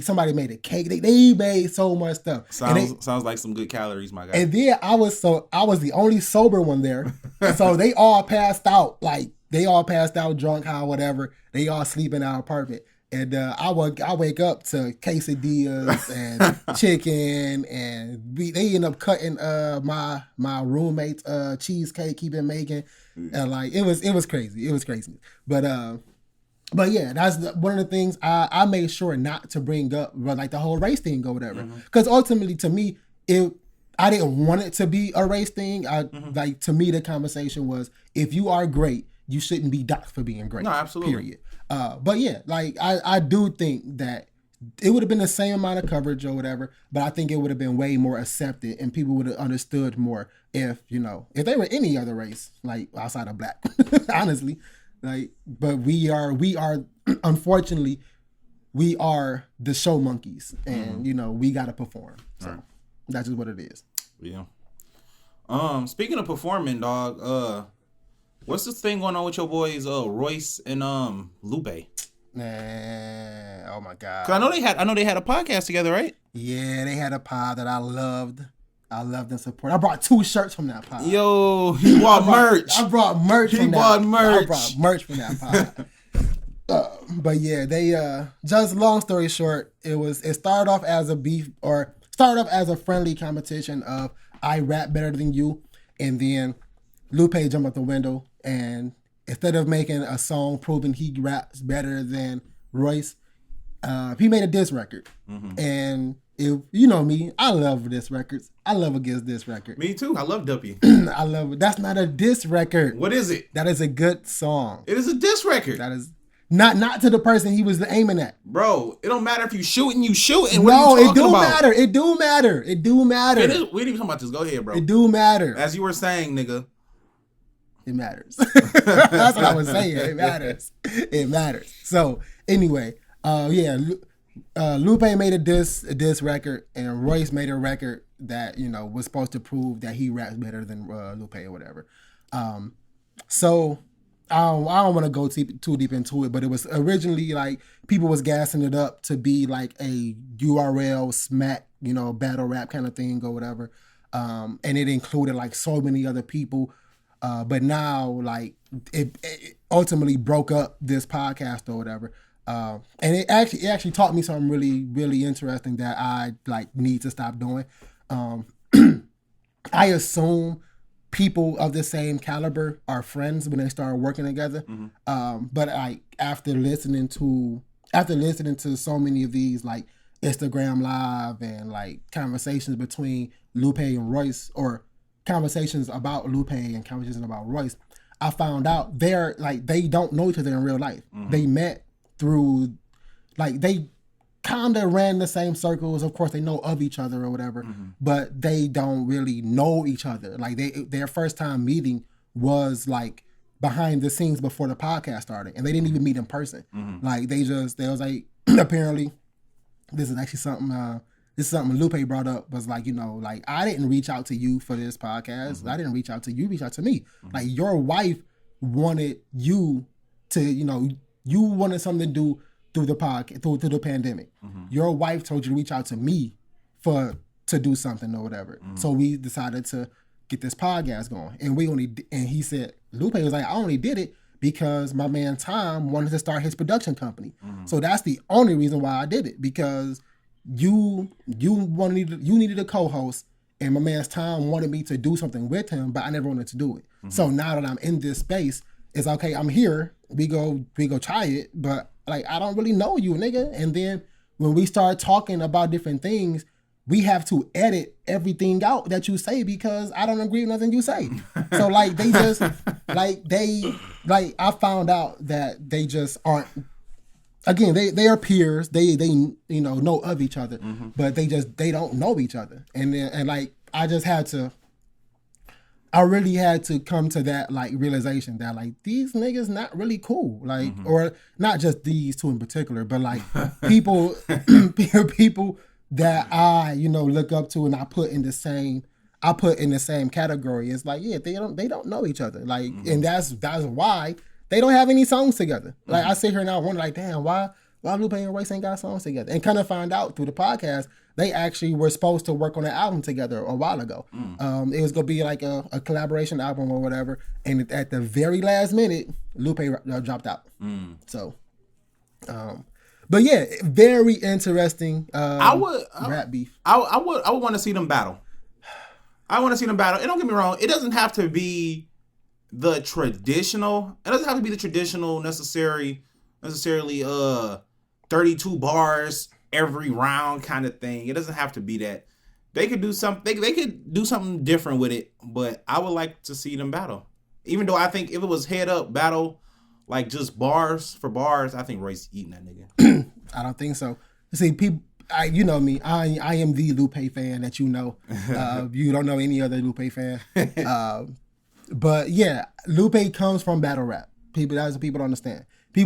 Somebody made a cake. They made so much stuff. Sounds like some good calories, my guy. And then I was the only sober one there. So they all passed out. Like they all passed out drunk, how whatever. They all sleep in our apartment. And I wake up to quesadillas and chicken, and they end up cutting my roommate's cheesecake he been making, and like it was crazy. It was crazy. But yeah, that's one of the things I made sure not to bring up, like the whole race thing or whatever, because ultimately to me I didn't want it to be a race thing. Like to me the conversation was, if you are great, you shouldn't be docked for being great. No, absolutely. Period. But yeah, like I do think that it would have been the same amount of coverage or whatever, but I think it would have been way more accepted and people would have understood more if they were any other race, like outside of black, honestly. Like, but we are unfortunately, we are the show monkeys, and we gotta perform. So that's just what it is. Yeah. Speaking of performing, dog, what's this thing going on with your boys, Royce and Lupe? Nah, oh my God. 'Cause I know they had a podcast together, right? Yeah, they had a pod that I loved. I loved and support. I brought 2 shirts from that pod. Yo, he bought merch. I brought merch from that. I brought merch from that pod. But yeah, they just long story short, it started off as a friendly competition of I rap better than you, and then Lupe jumped out the window, and instead of making a song proving he raps better than Royce, he made a diss record. And if you know me, I love diss records. I love against diss record. Me too. I love Duppy. I love it. That's not a diss record. What is it? That is a good song. It is a diss record. That is not to the person he was aiming at. Bro, it don't matter if you shooting. What no, are you talking about? Matter. It do matter. It do matter. We ain't even talking about this. Go ahead, bro. It do matter. As you were saying, nigga. It matters. That's what I was saying. It matters. It matters. So anyway, Lupe made a diss record, and Royce made a record that was supposed to prove that he raps better than Lupe or whatever. So I don't want to go too deep into it, but it was originally like people was gassing it up to be like a URL smack, battle rap kind of thing or whatever, and it included like so many other people. But now, like, it ultimately broke up this podcast or whatever. And it actually taught me something really, really interesting that I like need to stop doing. I assume people of the same caliber are friends when they start working together. But after listening to so many of these like Instagram Live and like conversations between Lupe and Royce, or conversations about Lupe and conversations about Royce, I found out they don't know each other in real life. They met through, like, they kind of ran the same circles. Of course, they know of each other or whatever, but they don't really know each other. Like, their first time meeting was like behind the scenes before the podcast started, and they didn't even meet in person. Like, they was like, apparently, this is actually something. This is something Lupe brought up, was like, like, I didn't reach out to you for this podcast. I didn't reach out to you. You reached out to me. Like, your wife wanted you to, you wanted something to do through the podcast, through the pandemic. Your wife told you to reach out to me to do something or whatever. So we decided to get this podcast going. And he said, Lupe was like, I only did it because my man Tom wanted to start his production company. So that's the only reason why I did it, because you needed a co-host, and my man's Tom wanted me to do something with him, but I never wanted to do it. So now that I'm in this space, it's okay, I'm here, we go try it, but like, I don't really know you, nigga. And then when we start talking about different things, we have to edit everything out that you say because I don't agree with nothing you say. So like, they just I found out that they just aren't. Again, they are peers. They know of each other, but they don't know each other. And like, I just had to I really had to come to that like realization that like these niggas not really cool, like or not just these two in particular, but like people people that I look up to and I put in the same category. It's like they don't know each other, like and that's why they don't have any songs together. Like I sit here and I wonder like damn why Lupe and Royce ain't got songs together, and kind of find out through the podcast they actually were supposed to work on an album together a while ago. It was gonna be like a collaboration album or whatever, and at the very last minute, Lupe dropped out. So, but yeah, very interesting. Rap beef. I would want to see them battle. I want to see them battle. And don't get me wrong, it doesn't have to be the traditional. It doesn't have to be the traditional necessarily 32 bars every round kind of thing. It doesn't have to be that. They could do something. They could do something different with it. But I would like to see them battle. Even though I think if it was head up battle, like just bars for bars, I think Royce eating that nigga. I don't think so. See, people. You know me. I am the Lupe fan that you know. You don't know any other Lupe fan. But yeah, Lupe comes from battle rap. That's what people don't understand. He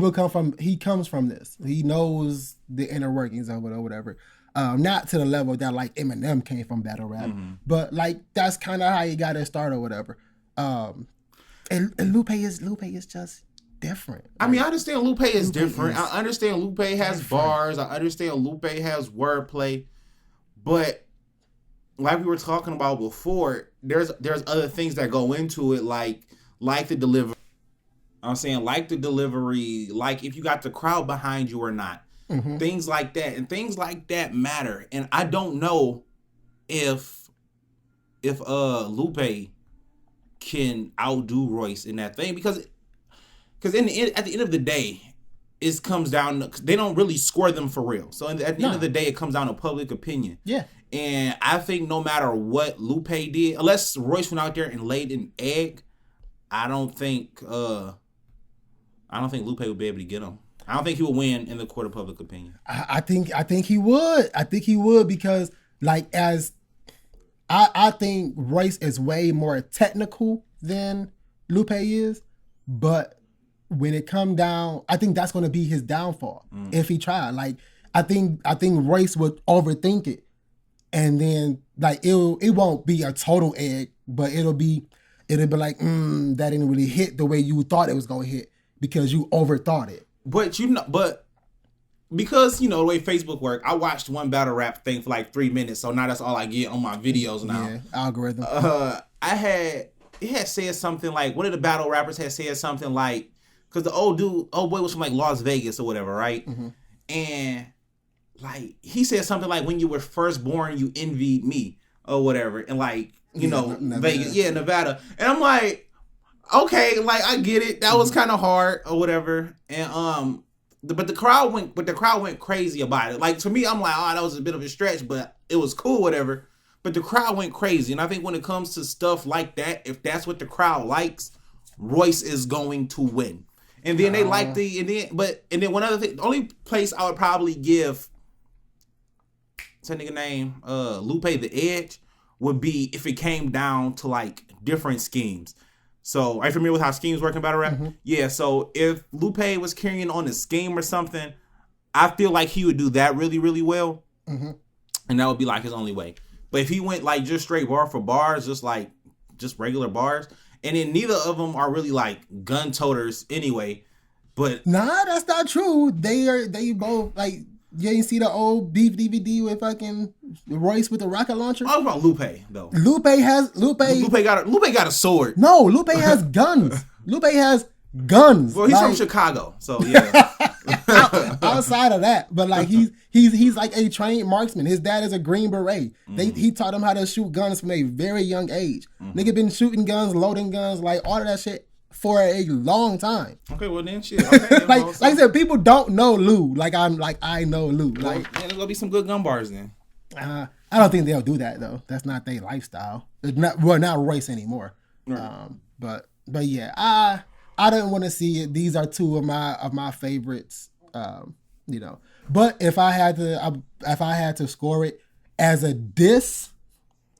comes from this. He knows the inner workings of it or whatever. Not to the level that like Eminem came from battle rap, but like that's kind of how he got his start or whatever. And Lupe is just different. I mean, I understand Lupe is different. I understand Lupe has bars. I understand Lupe has wordplay, but like we were talking about before, there's other things that go into it, like the delivery. I'm saying like the delivery, like if you got the crowd behind you or not, things like that, and things like that matter. And I don't know if Lupe can outdo Royce in that thing because at the end of the day, it comes down to, they don't really score them for real. So at the end of the day, it comes down to public opinion. Yeah. And I think no matter what Lupe did, unless Royce went out there and laid an egg, I don't think Lupe would be able to get him. I don't think he would win in the court of public opinion. I think he would. I think he would because like I think Royce is way more technical than Lupe is, but when it come down, I think that's going to be his downfall if he tried. Like I think Royce would overthink it, and then like it won't be a total egg, but it'll be like that didn't really hit the way you thought it was going to hit because you overthought it. But because the way Facebook work, I watched one battle rap thing for like 3 minutes, so now that's all I get on my videos now. Yeah, algorithm. It had said something like one of the battle rappers had said something like. Because the old boy was from like Las Vegas or whatever, right? And like he said something like, when you were first born, you envied me or whatever. And like, Vegas, Nevada. And I'm like, okay, like I get it. That was kind of hard or whatever. And but the crowd went crazy about it. Like to me, I'm like, oh, that was a bit of a stretch, but it was cool, whatever. But the crowd went crazy. And I think when it comes to stuff like that, if that's what the crowd likes, Royce is going to win. And then they like and then one other thing, the only place I would probably give that nigga name, Lupe the edge would be if it came down to like different schemes. So are you familiar with how schemes work in battle rap? Yeah, so if Lupe was carrying on a scheme or something, I feel like he would do that really, really well. And that would be like his only way. But if he went like just straight bar for bars, just regular bars, and then neither of them are really like gun toters anyway. But nah, that's not true. They both like, you ain't see the old beef DVD with fucking Royce with the rocket launcher? I was about Lupe though. Lupe got a sword. No, Lupe has guns. Lupe has guns. Well, he's from Chicago, so yeah. Outside of that, but like he's like a trained marksman. His dad is a Green Beret. He taught him how to shoot guns from a very young age. Nigga been shooting guns, loading guns, like all of that shit for a long time. Okay, well then shit. Okay, like I said, people don't know Lou. I know Lou. Like there's gonna be some good gun bars then. I don't think they'll do that though. That's not their lifestyle. It's not Royce anymore. Right. But yeah, I didn't want to see it. These are two of my favorites. But if I had to score it as a diss,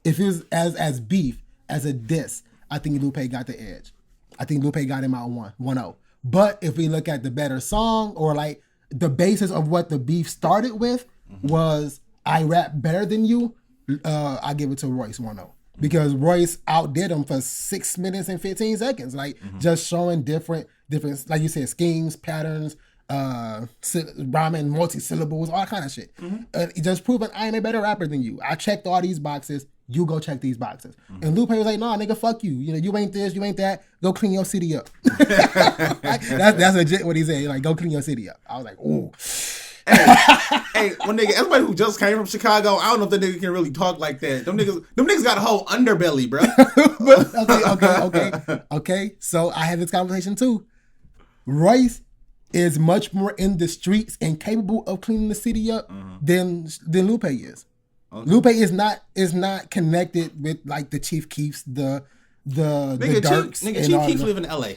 if it was as beef as a diss, I think Lupe got the edge. I think Lupe got him out 1-0. But if we look at the better song, or like the basis of what the beef started with was I rap better than you, I give it to Royce 1-0. Because Royce outdid him for 6 minutes and 15 seconds. Like just showing different, like you said, schemes, patterns, rhyming, multi-syllables, all kind of shit. Just proving I am a better rapper than you. I checked all these boxes. You go check these boxes. And Lupe was like, nah, nigga, fuck you. You know, you ain't this, you ain't that. Go clean your city up. That's legit what he said. Like, go clean your city up. I was like, ooh. Hey, one nigga, everybody who just came from Chicago, I don't know if that nigga can really talk like that. Them niggas got a whole underbelly, bro. Okay. So I had this conversation too. Royce is much more in the streets and capable of cleaning the city up than Lupe is. Okay. Lupe is not connected with like the Chief Keefs, the Dirks. Chief Keefs live in LA.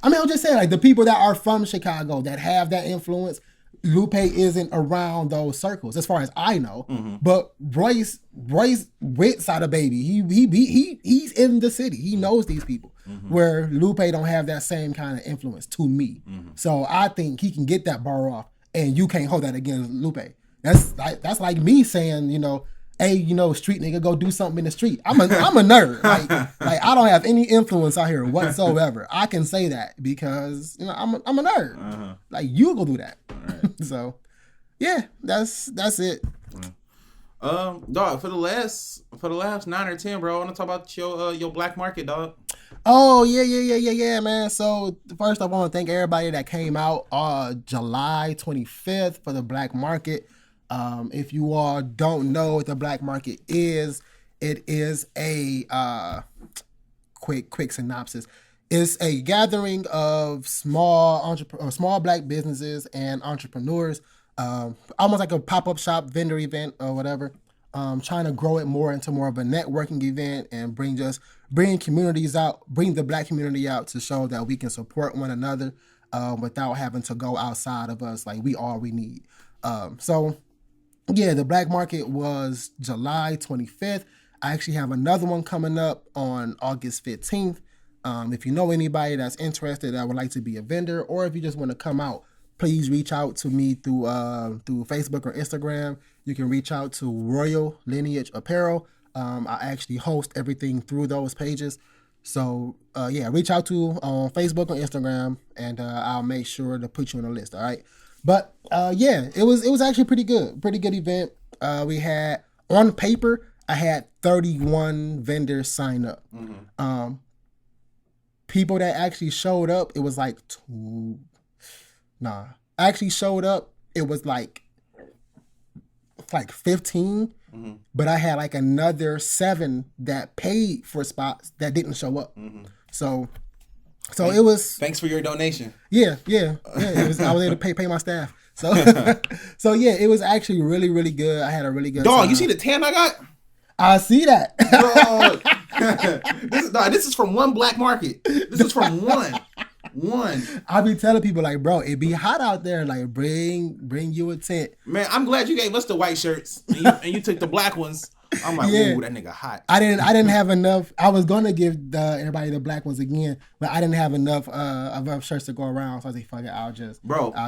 I mean, I'm just saying, like, the people that are from Chicago that have that influence, Lupe isn't around those circles, as far as I know. But Royce with DaBaby, he's in the city. He knows these people. Where Lupe don't have that same kind of influence to me. So I think he can get that bar off, and you can't hold that against Lupe. That's like me saying, you know, hey, you know, street nigga, go do something in the street. I'm a nerd. Like I don't have any influence out here whatsoever. I can say that because, you know, I'm a nerd. Like, you go do that. Right. So yeah, that's it. Dog, for the last 9 or 10, bro, I want to talk about your black market, dog. Oh yeah, man. So first, I want to thank everybody that came out July 25th for the black market. If you all don't know what the black market is, it is a quick synopsis. It's a gathering of small black businesses and entrepreneurs, almost like a pop-up shop vendor event or whatever. Trying to grow it more into more of a networking event and bring the black community out to show that we can support one another without having to go outside of us. Like, we all we need. So yeah, the black market was July 25th. I actually have another one coming up on August 15th. If you know anybody that's interested that would like to be a vendor, or if you just want to come out, please reach out to me through Facebook or Instagram. You can reach out to Royal Lineage Apparel. I actually host everything through those pages. So yeah, reach out to on Facebook or Instagram, and I'll make sure to put you on the list. All right. But yeah, it was actually pretty good event. We had, on paper, I had 31 vendors sign up. People that actually showed up, it was like actually showed up, it was like 15. But I had like another 7 that paid for spots that didn't show up. So it was. Thanks for your donation. Yeah. It was. I was able to pay my staff. So so yeah, it was actually really, really good. I had a really good dog. time. You see the tan I got? I see that. This is from one black market. This is from one. I be telling people, like, bro, it be hot out there. Like, bring you a tent. Man, I'm glad you gave us the white shirts and you took the black ones. I'm like, ooh, that nigga hot. I didn't have enough. I was gonna give everybody the black ones again, but I didn't have enough shirts to go around. So I was like, fuck it, I'll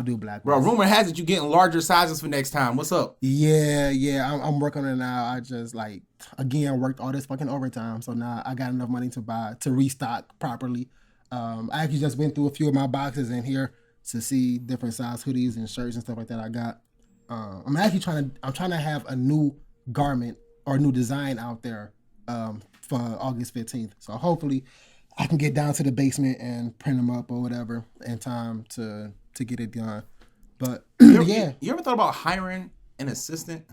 do black ones. Bro, rumor has it you getting larger sizes for next time. What's up? Yeah, I'm working on it now. I just worked all this fucking overtime, so now I got enough money to restock properly. I actually just went through a few of my boxes in here to see different size hoodies and shirts and stuff like that I got. I'm trying to have a new garment or new design out there for August 15th. So hopefully I can get down to the basement and print them up or whatever in time to get it done. But yeah. You ever thought about hiring an assistant?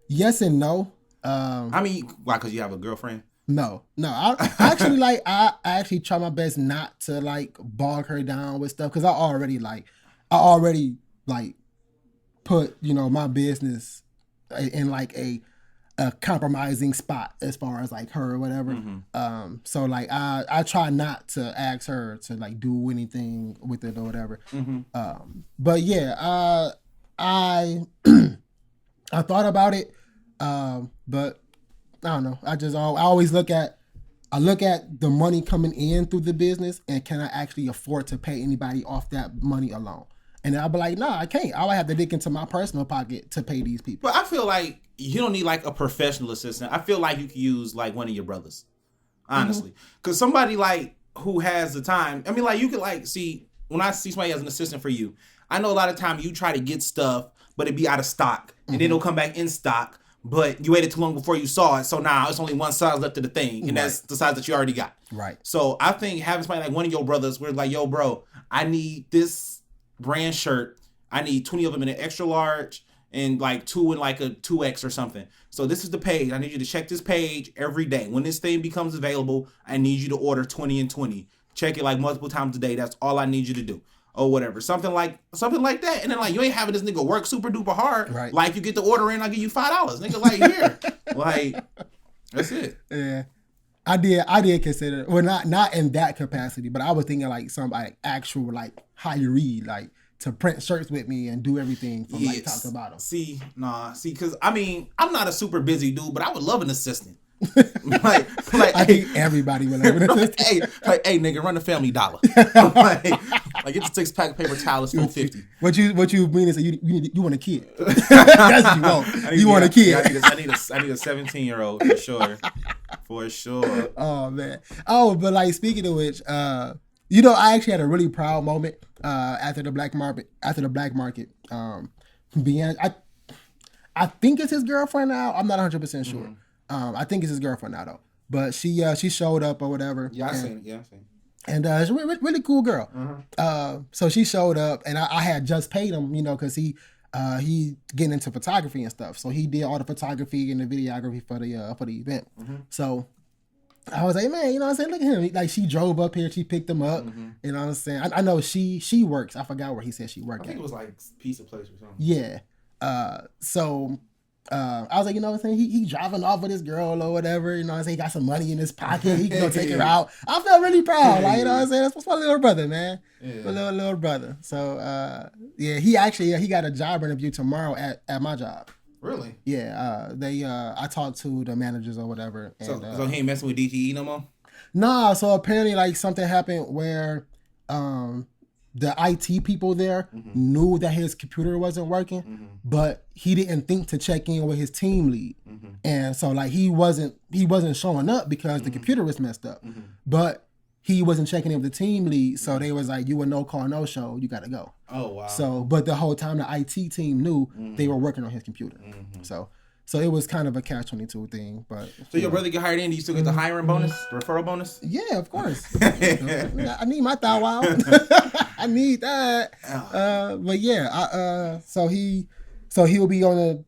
Yes and no. I mean, why? Because you have a girlfriend? No. I actually try my best not to bog her down with stuff, because I already put, my business in a compromising spot as far as her or whatever. So I try not to ask her to do anything with it or whatever. But yeah, I I thought about it, but I don't know. I always look at I look at the money coming in through the business, and can I actually afford to pay anybody off that money alone? And I'll be like, nah, I can't. I'll have to dig into my personal pocket to pay these people. But I feel like you don't need like a professional assistant. I feel like you could use like one of your brothers, honestly, because somebody like who has the time. I mean, like you could like see when I see somebody as an assistant for you. I know a lot of time you try to get stuff, but it be out of stock, and then it'll come back in stock. But you waited too long before you saw it, so now it's only one size left of the thing, and that's the size that you already got. Right. So I think having somebody like one of your brothers, where like, yo, bro, I need this brand shirt. I need 20 of them in an extra large and like 2 in like a 2X or something. So this is the page. I need you to check this page every day. When this thing becomes available, I need you to order 20 and 20. Check it like multiple times a day. That's all I need you to do. Or whatever. Something like that. And then like you ain't having this nigga work super duper hard. Right. Like you get the order in, I'll give you $5. Nigga, like here. Like that's it. Yeah. I did consider, well, not in that capacity, but I was thinking like somebody actual like hiree, like to print shirts with me and do everything from like talk about them. See, because I mean, I'm not a super busy dude, but I would love an assistant. like I think everybody would love an assistant. hey, nigga, run the Family Dollar. like get the 6-pack of paper towels for $50. What you mean is that you want a kid? That's what you want. You want a kid? I need a 17-year-old for sure. For sure. Oh man. Oh, but like speaking of which, you know, I actually had a really proud moment after the black market. I think it's his girlfriend now. I'm not 100% sure. Mm-hmm. I think it's his girlfriend now though. But she showed up or whatever. Yeah, I seen it. And she's a really cool girl. Mm-hmm. So she showed up, and I had just paid him, you know, because he getting into photography and stuff. So he did all the photography and the videography for the event. Mm-hmm. So I was like, man, you know what I'm saying? Look at him. Like she drove up here, she picked him up. Mm-hmm. You know what I'm saying? I know she works. I forgot where he said she worked. I think it was like Pizza Place or something. Yeah. So I was like, you know what I'm saying? He driving off with his girl or whatever. You know what I'm saying? He got some money in his pocket. He can go take her out. I felt really proud. Like, you know what I'm saying? That's my little brother, man. Yeah. My little brother. So, yeah, he got a job interview tomorrow at my job. Really? Yeah. I talked to the managers or whatever. And, so he ain't messing with DTE no more? Nah. So apparently, like, something happened where, the IT people there knew that his computer wasn't working, but he didn't think to check in with his team lead. And so like he wasn't showing up because the computer was messed up. But he wasn't checking in with the team lead, so they was like, you a no call, no show, you gotta go. Oh wow. So but the whole time the IT team knew they were working on his computer. So it was kind of a catch-22 thing, but... So your brother get hired in, do you still get the hiring bonus, the referral bonus? Yeah, of course. I need my thou wow. I need that. But yeah, so he'll be on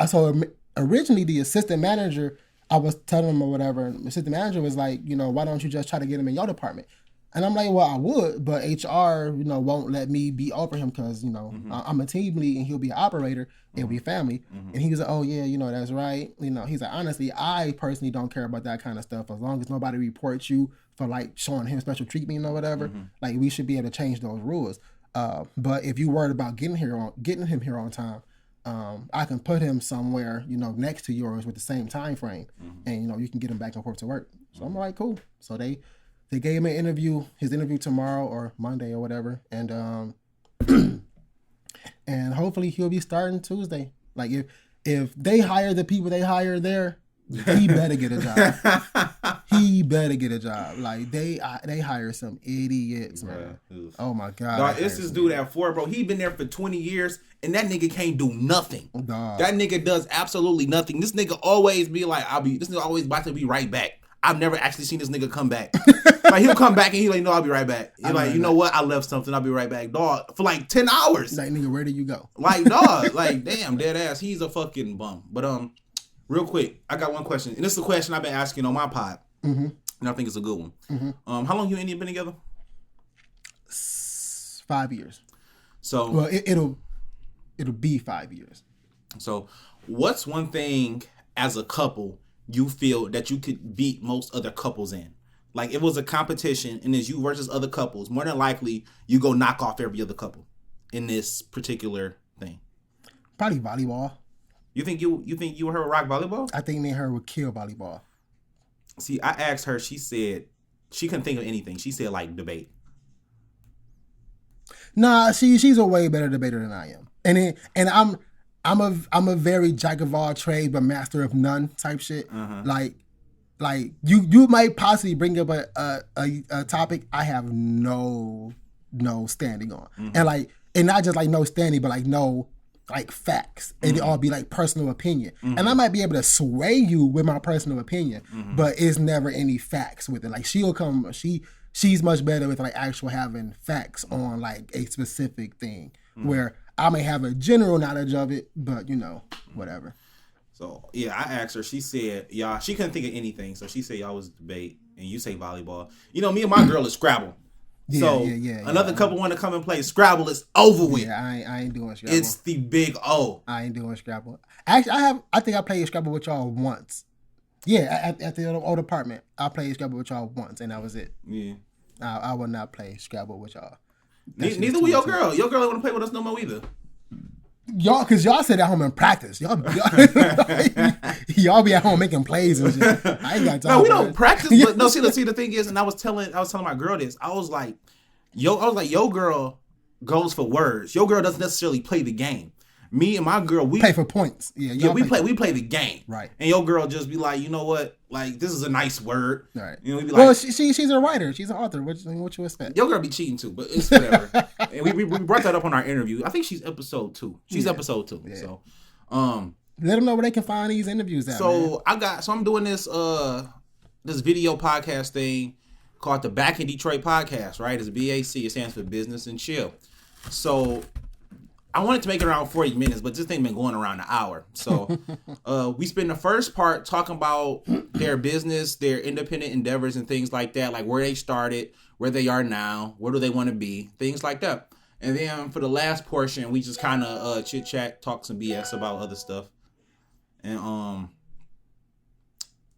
so originally the assistant manager, I was telling him or whatever, the assistant manager was like, you know, why don't you just try to get him in your department? And I'm like, well, I would, but HR, you know, won't let me be over him because, you know, I'm a team lead and he'll be an operator. It'll be family. And he was like, oh, yeah, you know, that's right. You know, he's like, honestly, I personally don't care about that kind of stuff. As long as nobody reports you for, like, showing him special treatment or whatever, like, we should be able to change those rules. But if you worried about getting him here on time, I can put him somewhere, you know, next to yours with the same time frame. And, you know, you can get him back and forth to work. So I'm like, cool. So they gave him his interview tomorrow or Monday or whatever, and and hopefully he'll be starting Tuesday. Like if they hire the people they hire there, he better get a job. He better get a job. Like they hire some idiots, man. Oh my god! Dog, it's this dude at Ford, bro. He been there for 20 years, and that nigga can't do nothing. Dog. That nigga does absolutely nothing. This nigga always be like, this nigga always about to be right back. I've never actually seen this nigga come back. Like he'll come back and he's like, no, I'll be right back. He's like, you know what? I left something. I'll be right back, dog. For like 10 hours. Like nigga, where did you go? Like dog, like damn, dead ass. He's a fucking bum. But real quick, I got one question, and this is a question I've been asking on my pod, and I think it's a good one. How long you and India been together? 5 years. So well, it'll be 5 years. So, what's one thing as a couple you feel that you could beat most other couples in? Like, if it was a competition and it's you versus other couples, more than likely you go knock off every other couple in this particular thing. Probably volleyball. You think you and her would rock volleyball? I think me and her would kill volleyball. See, I asked her. She said she couldn't think of anything. She said like debate. Nah, she's a way better debater than I am, and I'm a very jack of all trades but master of none type shit. Like you might possibly bring up a topic I have no standing on, and not just like no standing, but like no like facts, and it all be like personal opinion, and I might be able to sway you with my personal opinion, but it's never any facts with it. Like she's much better with like actual having facts on like a specific thing, where I may have a general knowledge of it, but whatever. So yeah, I asked her. She said y'all. She couldn't think of anything, so she said y'all was debate, and you say volleyball. Me and my girl is Scrabble. Another couple want to come and play Scrabble. It's over with. Yeah, I ain't doing Scrabble. It's the big O. I ain't doing Scrabble. Actually, I think I played Scrabble with y'all once. Yeah, at the old apartment, I played Scrabble with y'all once, and that was it. Yeah, I will not play Scrabble with y'all. Neither will your girl. Your girl don't want to play with us no more either. Because y'all sit at home and practice. Y'all be at home making plays and shit. I ain't got time. No, we don't practice. But no, see, the thing is, and I was telling my girl this. I was like, your girl goes for words. Your girl doesn't necessarily play the game. Me and my girl, we play for points. We play the game. Right. And your girl just be like, you know what? Like, this is a nice word. Right. We be like, well, she's a writer. She's an author. What you expect? Your girl be cheating too, but it's whatever. And we brought that up on our interview. I think she's episode 2. She's episode 2. Yeah. So, let them know where they can find these interviews at. So I'm doing this this video podcast thing called the Back in Detroit podcast. Right? It's BAC. It stands for Business and Chill. So I wanted to make it around 40 minutes, but this thing been going around an hour. So we spend the first part talking about their business, their independent endeavors and things like that, like where they started, where they are now, where do they want to be, things like that. And then for the last portion, we just kind of chit chat, talk some BS about other stuff, and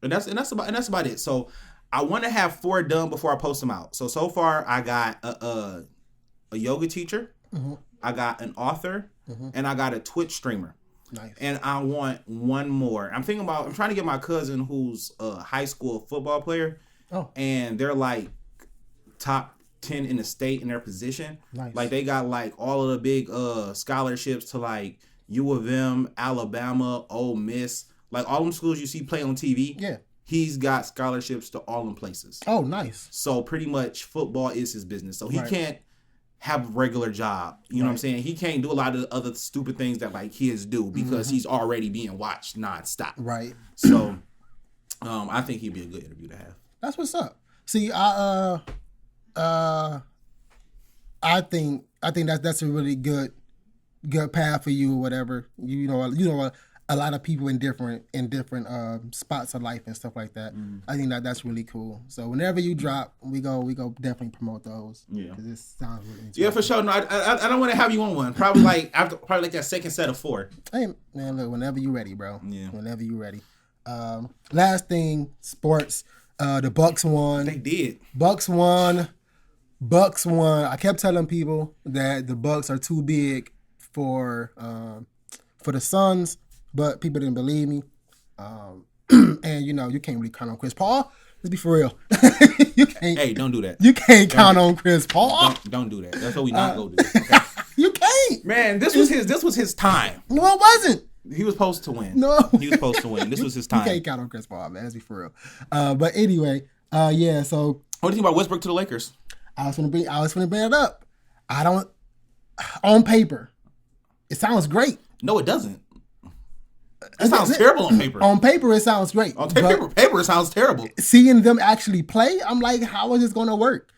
that's about it. So I want to have 4 done before I post them out. So far I got a yoga teacher. Mm-hmm. I got an author, and I got a Twitch streamer. Nice. And I want one more. I'm trying to get my cousin who's a high school football player. Oh. And they're like top 10 in the state in their position. Nice. Like they got like all of the big scholarships to like U of M, Alabama, Ole Miss. Like all them schools you see play on TV. Yeah. He's got scholarships to all them places. Oh, nice. So pretty much football is his business. So he can't have a regular job. You know what I'm saying? He can't do a lot of the other stupid things that like kids do because he's already being watched nonstop. Right. So I think he'd be a good interview to have. That's what's up. See, I think that's a really good path for you or whatever. You know a lot of people in different spots of life and stuff like that. I think that's really cool. So whenever you drop, we go definitely promote those. Yeah, because this sounds really interesting. Yeah, for sure. No, I don't want to have you on one. Probably like that second set of 4. Hey man, look, whenever you ready, bro. Yeah, whenever you ready. Last thing, sports. The Bucks won. They did. Bucks won. I kept telling people that the Bucks are too big for the Suns. But people didn't believe me. And, you can't really count on Chris Paul. Let's be for real. You can't. Hey, don't do that. You can't count on Chris Paul. Don't do that. That's what we not going to do. Okay? You can't. Man, this was his time. No, it wasn't. He was supposed to win. No. He was supposed to win. This was his time. You can't count on Chris Paul, man. Let's be for real. But anyway, so. What do you think about Westbrook to the Lakers? I was gonna bring it up. On paper, it sounds great. No, it doesn't. It sounds terrible on paper. On paper, it sounds great. On paper, it sounds terrible. Seeing them actually play, I'm like, how is this going to work?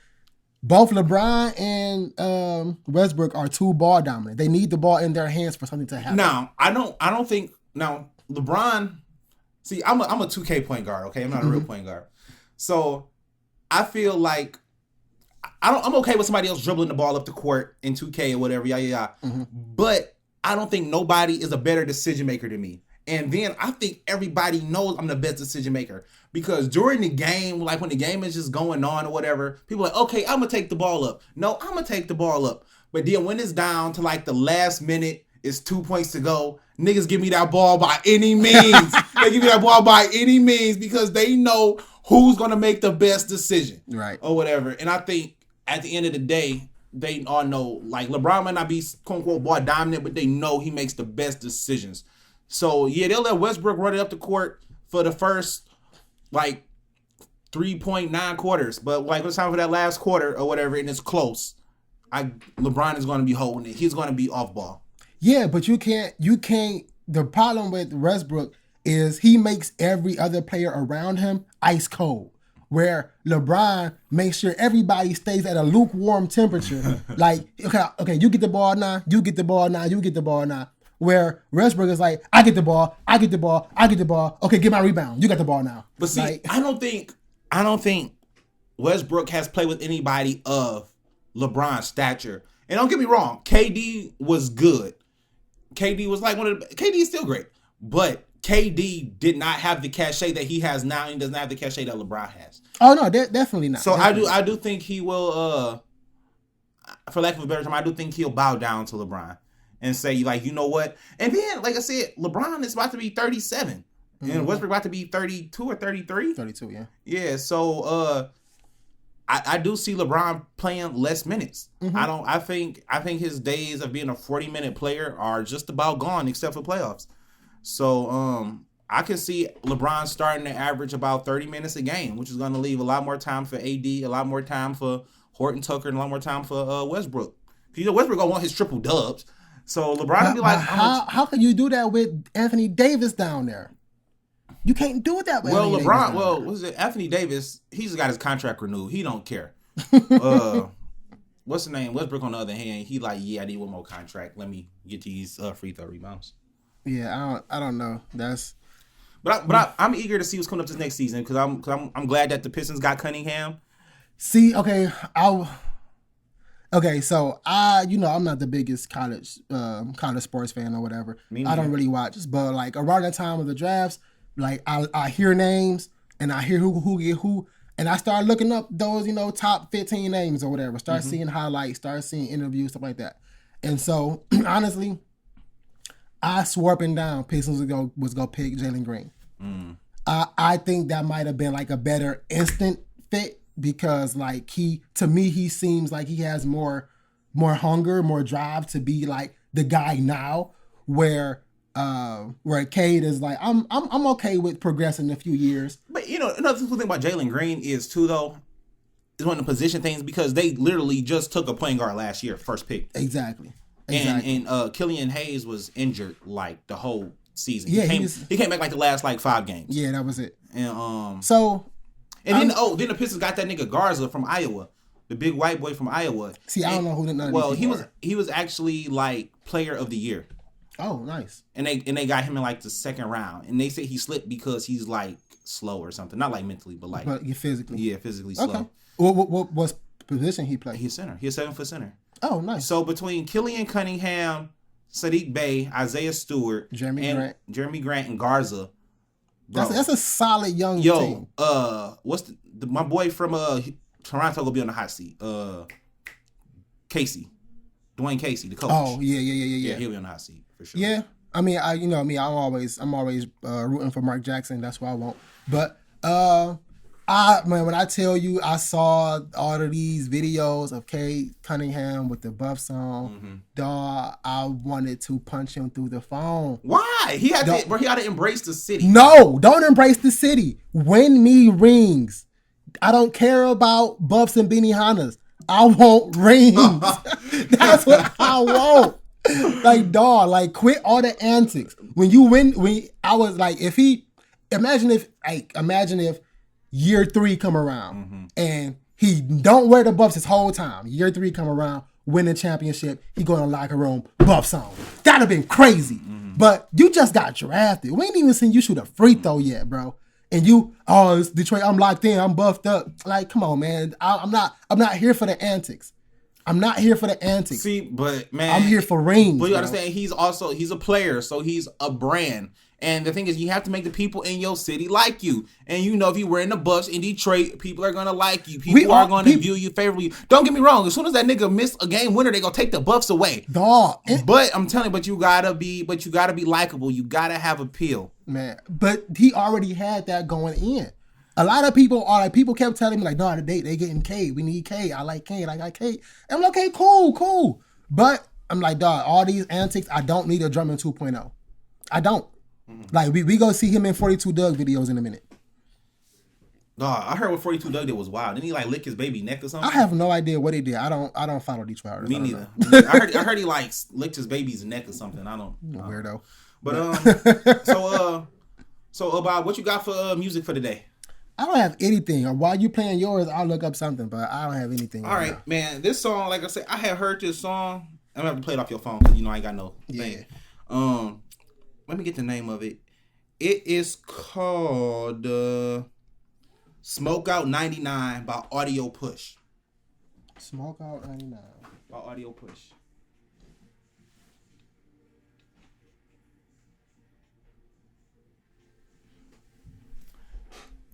Both LeBron and Westbrook are too ball dominant. They need the ball in their hands for something to happen. Now, I don't think. Now, LeBron. See, I'm a 2K point guard. Okay, I'm not a real point guard. So, I feel like I'm okay with somebody else dribbling the ball up the court in 2K or whatever. But I don't think nobody is a better decision maker than me. And then I think everybody knows I'm the best decision maker because during the game, like when the game is just going on or whatever, people are like, okay, I'm going to take the ball up. No, I'm going to take the ball up. But then when it's down to like the last minute It's 2 points to go. Niggas give me that ball by any means. They give me that ball by any means because they know who's going to make the best decision. Right. Or whatever. And I think at the end of the day, they all know, like, LeBron might not be, quote-unquote, ball dominant, but they know he makes the best decisions. So, yeah, they'll let Westbrook run it up the court for the first, like, 3.9 quarters. But, like, when it's time for that last quarter or whatever, and it's close, LeBron is going to be holding it. He's going to be off ball. Yeah, but you can't, the problem with Westbrook is he makes every other player around him ice cold. Where LeBron makes sure everybody stays at a lukewarm temperature. Like, okay, you get the ball now, you get the ball now, you get the ball now. Where Westbrook is like, I get the ball. Okay, get my rebound. You got the ball now. But see, like, I don't think Westbrook has played with anybody of LeBron's stature. And don't get me wrong, KD was good. KD was like KD is still great, but KD did not have the cachet that he has now, and he doesn't have the cachet that LeBron has. Oh no, definitely not. So definitely. I do think he will, for lack of a better term, I do think he'll bow down to LeBron and say, like, you know what? And then, like I said, LeBron is about to be 37, and Westbrook about to be 32 or 33. 32, yeah. Yeah, so I do see LeBron playing less minutes. I think his days of being a 40-minute player are just about gone, except for playoffs. So I can see LeBron starting to average about 30 minutes a game, which is going to leave a lot more time for AD, a lot more time for Horton Tucker, and a lot more time for Westbrook. Because Westbrook going to want his triple dubs. So LeBron will be like, how can you do that with Anthony Davis down there? You can't do that with Anthony Davis. Well, what is it? Anthony Davis, he's got his contract renewed. He don't care. What's the name? Westbrook, on the other hand, he like, yeah, I need one more contract. Let me get these free throw rebounds. Yeah, I don't know. I'm eager to see what's coming up this next season because I'm glad that the Pistons got Cunningham. See, okay, so I'm not the biggest college sports fan or whatever. I don't really watch, but like around the time of the drafts, like I hear names and I hear who get who, and I start looking up those top 15 names or whatever. Start seeing highlights, start seeing interviews, stuff like that. And so honestly, I swore up and down Pistons was gonna pick Jalen Green. I think that might have been like a better instant fit because like he seems like he has more hunger, more drive to be like the guy now. Where Cade is like I'm okay with progressing a few years. But another cool thing about Jalen Green is too though is one of the position things because they literally just took a point guard last year, first pick. Exactly. And Killian Hayes was injured like the whole season. Yeah, he came back like the last like 5 games. Yeah, that was it. And then the Pistons got that nigga Garza from Iowa, the big white boy from Iowa. See, I don't know who none of well, these he was actually like player of the year. Oh, nice. And they got him in like the second round, and they said he slipped because he's like slow or something, not like mentally, but like physically. Yeah, physically slow. Okay. What position he played? He's center. He's a 7-foot center. Oh, nice. So between Killian Cunningham, Sadiq Bey, Isaiah Stewart, Jeremy Grant, and Garza, bro, that's a solid young team. What's my boy from Toronto gonna be on the hot seat? Dwayne Casey, the coach. Oh yeah. He'll be on the hot seat for sure. Yeah, I mean, I'm always rooting for Mark Jackson. That's why I won't. But when I tell you, I saw all of these videos of Cade Cunningham with the Buffs on, dog, I wanted to punch him through the phone. Why? He had to embrace the city. No, don't embrace the city. Win me rings. I don't care about Buffs and Benihana's. I want rings. That's what I want. Like, dog, like, quit all the antics. When you win, I was like, imagine if year 3 come around and he don't wear the Buffs his whole time. Year 3 come around, win the championship, he go in the locker room, Buffs on. That'd have been crazy. But you just got drafted. We ain't even seen you shoot a free throw yet, bro. And it's Detroit, I'm locked in, I'm buffed up. Like, come on, man. I'm not here for the antics. I'm not here for the antics. See, but man, I'm here for rings. But you understand, he's a player, so he's a brand. And the thing is, you have to make the people in your city like you. And you know, if you were in the Bucks in Detroit, people are gonna like you. People are gonna view you favorably. Don't get me wrong. As soon as that nigga miss a game winner, they gonna take the Buffs away. Dog. But I'm telling you, you gotta be likable. You gotta have appeal, man. But he already had that going in. A lot of people are like, people kept telling me like, no, they getting K. We need K. I like K. I got K. And I'm like, okay, cool. But I'm like, dog, all these antics, I don't need a Drummond 2.0. I don't. Like, we go see him in 42 Doug videos in a minute. Dog, I heard what 42 Doug did was wild. Didn't he like lick his baby neck or something? I have no idea what he did. I don't follow Detroit artists. Me neither. I heard he like licked his baby's neck or something. I don't. Weirdo. But so Bob, what you got for music for today? I don't have anything. While you playing yours, I'll look up something, but I don't have anything. All right, man. This song, like I said, I had heard this song. I'm gonna have to play it off your phone because I ain't got no thing. Let me get the name of it. It is called Smoke Out 99 by Audio Push. Smoke Out 99 by Audio Push.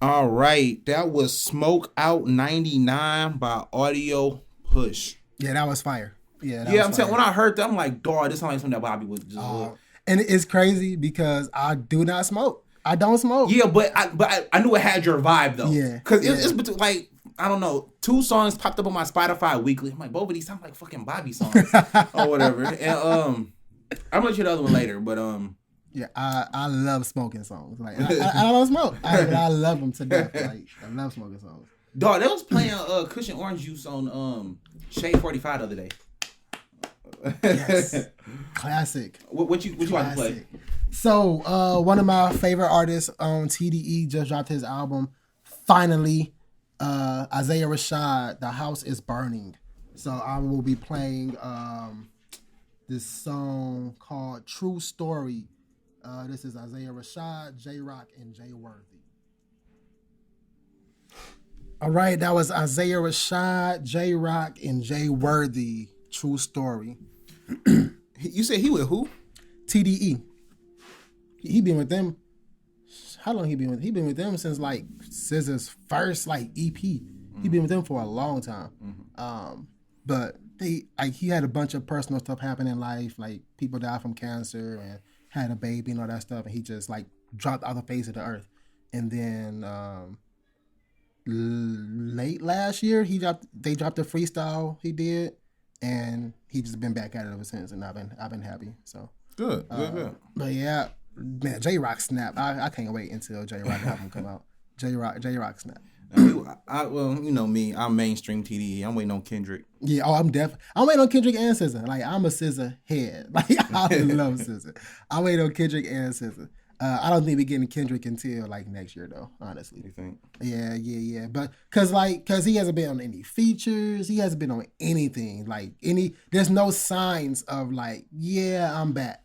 All right, that was Smoke Out 99 by Audio Push. Yeah, that was fire. Yeah, I'm telling. When I heard that, I'm like, dog, this sounds like something that Bobby would just look. And it's crazy because I do not smoke. I don't smoke. Yeah, but I knew it had your vibe though. Yeah, because it's like, I don't know, 2 songs popped up on my Spotify weekly. I'm like, both of these sound like fucking Bobby songs or whatever. And I'm gonna let you the other one later, but yeah, I love smoking songs. Like I don't smoke, I love them to death. Like I love smoking songs. Dog, they was playing Cushion Orange Juice on Shade 45 the other day. Yes, classic. What you want to play? So one of my favorite artists on TDE just dropped his album. Finally, Isaiah Rashad, The House Is Burning. So I will be playing this song called True Story. This is Isaiah Rashad, J Rock, and Jay Worthy. All right, that was Isaiah Rashad, J Rock, and Jay Worthy. True Story. You said he with who? TDE. He been with them. How long he been with? He been with them since like SZA's first like EP. He been with them for a long time. But he had a bunch of personal stuff happen in life, like people died from cancer and had a baby and all that stuff, and he just like dropped off the face of the earth. And then late last year, they dropped a freestyle he did, and he just been back at it ever since, and I've been happy. So good. But yeah, man, J Rock snap. I can't wait until J Rock album come out. J Rock snap. Well, you know me, I'm mainstream TDE. I'm waiting on Kendrick. Yeah, I'm waiting on Kendrick and SZA. Like I'm a SZA head. Like I love SZA. I'm waiting on Kendrick and SZA. I don't think we're getting Kendrick until like next year though, honestly. You think? Yeah. But cause he hasn't been on any features, he hasn't been on anything. Like there's no signs of like, yeah, I'm back.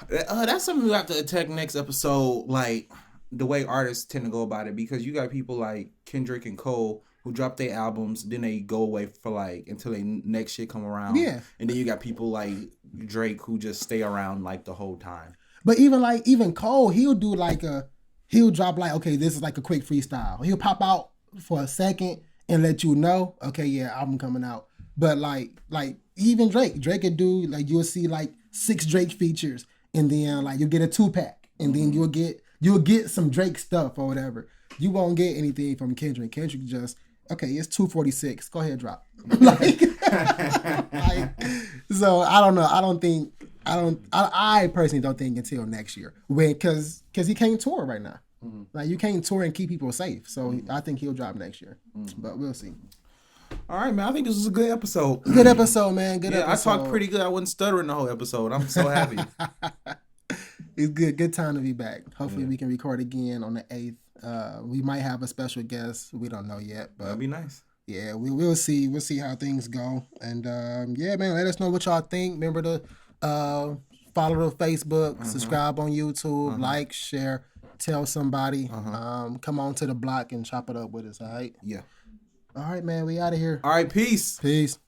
That's something we have to attack next episode, like the way artists tend to go about it, because you got people like Kendrick and Cole who drop their albums, then they go away for like until they next shit come around. Yeah. And then you got people like Drake who just stay around like the whole time. But even Cole, he'll drop like, okay, this is like a quick freestyle. He'll pop out for a second and let you know, okay, yeah, album coming out. But like even Drake could do like, you'll see like 6 Drake features, and then like you'll get a 2-pack, and then you'll get some Drake stuff or whatever. You won't get anything from Kendrick. Kendrick just, okay, it's 246. Go ahead, drop. So I don't know. I personally don't think until next year, because he can't tour right now. Like you can't tour and keep people safe. So I think he'll drop next year, but we'll see. All right, man. I think this was a good episode. Good episode, man. Good episode. I talked pretty good. I wasn't stuttering the whole episode. I'm so happy. It's good. Good time to be back. Hopefully we can record again on the 8th. We might have a special guest. We don't know yet, but that'd be nice. Yeah, we'll see. We'll see how things go. And yeah, man, let us know what y'all think. Remember to follow the Facebook, subscribe on YouTube, like, share, tell somebody. Come on to the block and chop it up with us, all right? Yeah. All right, man, we out of here. All right, peace. Peace.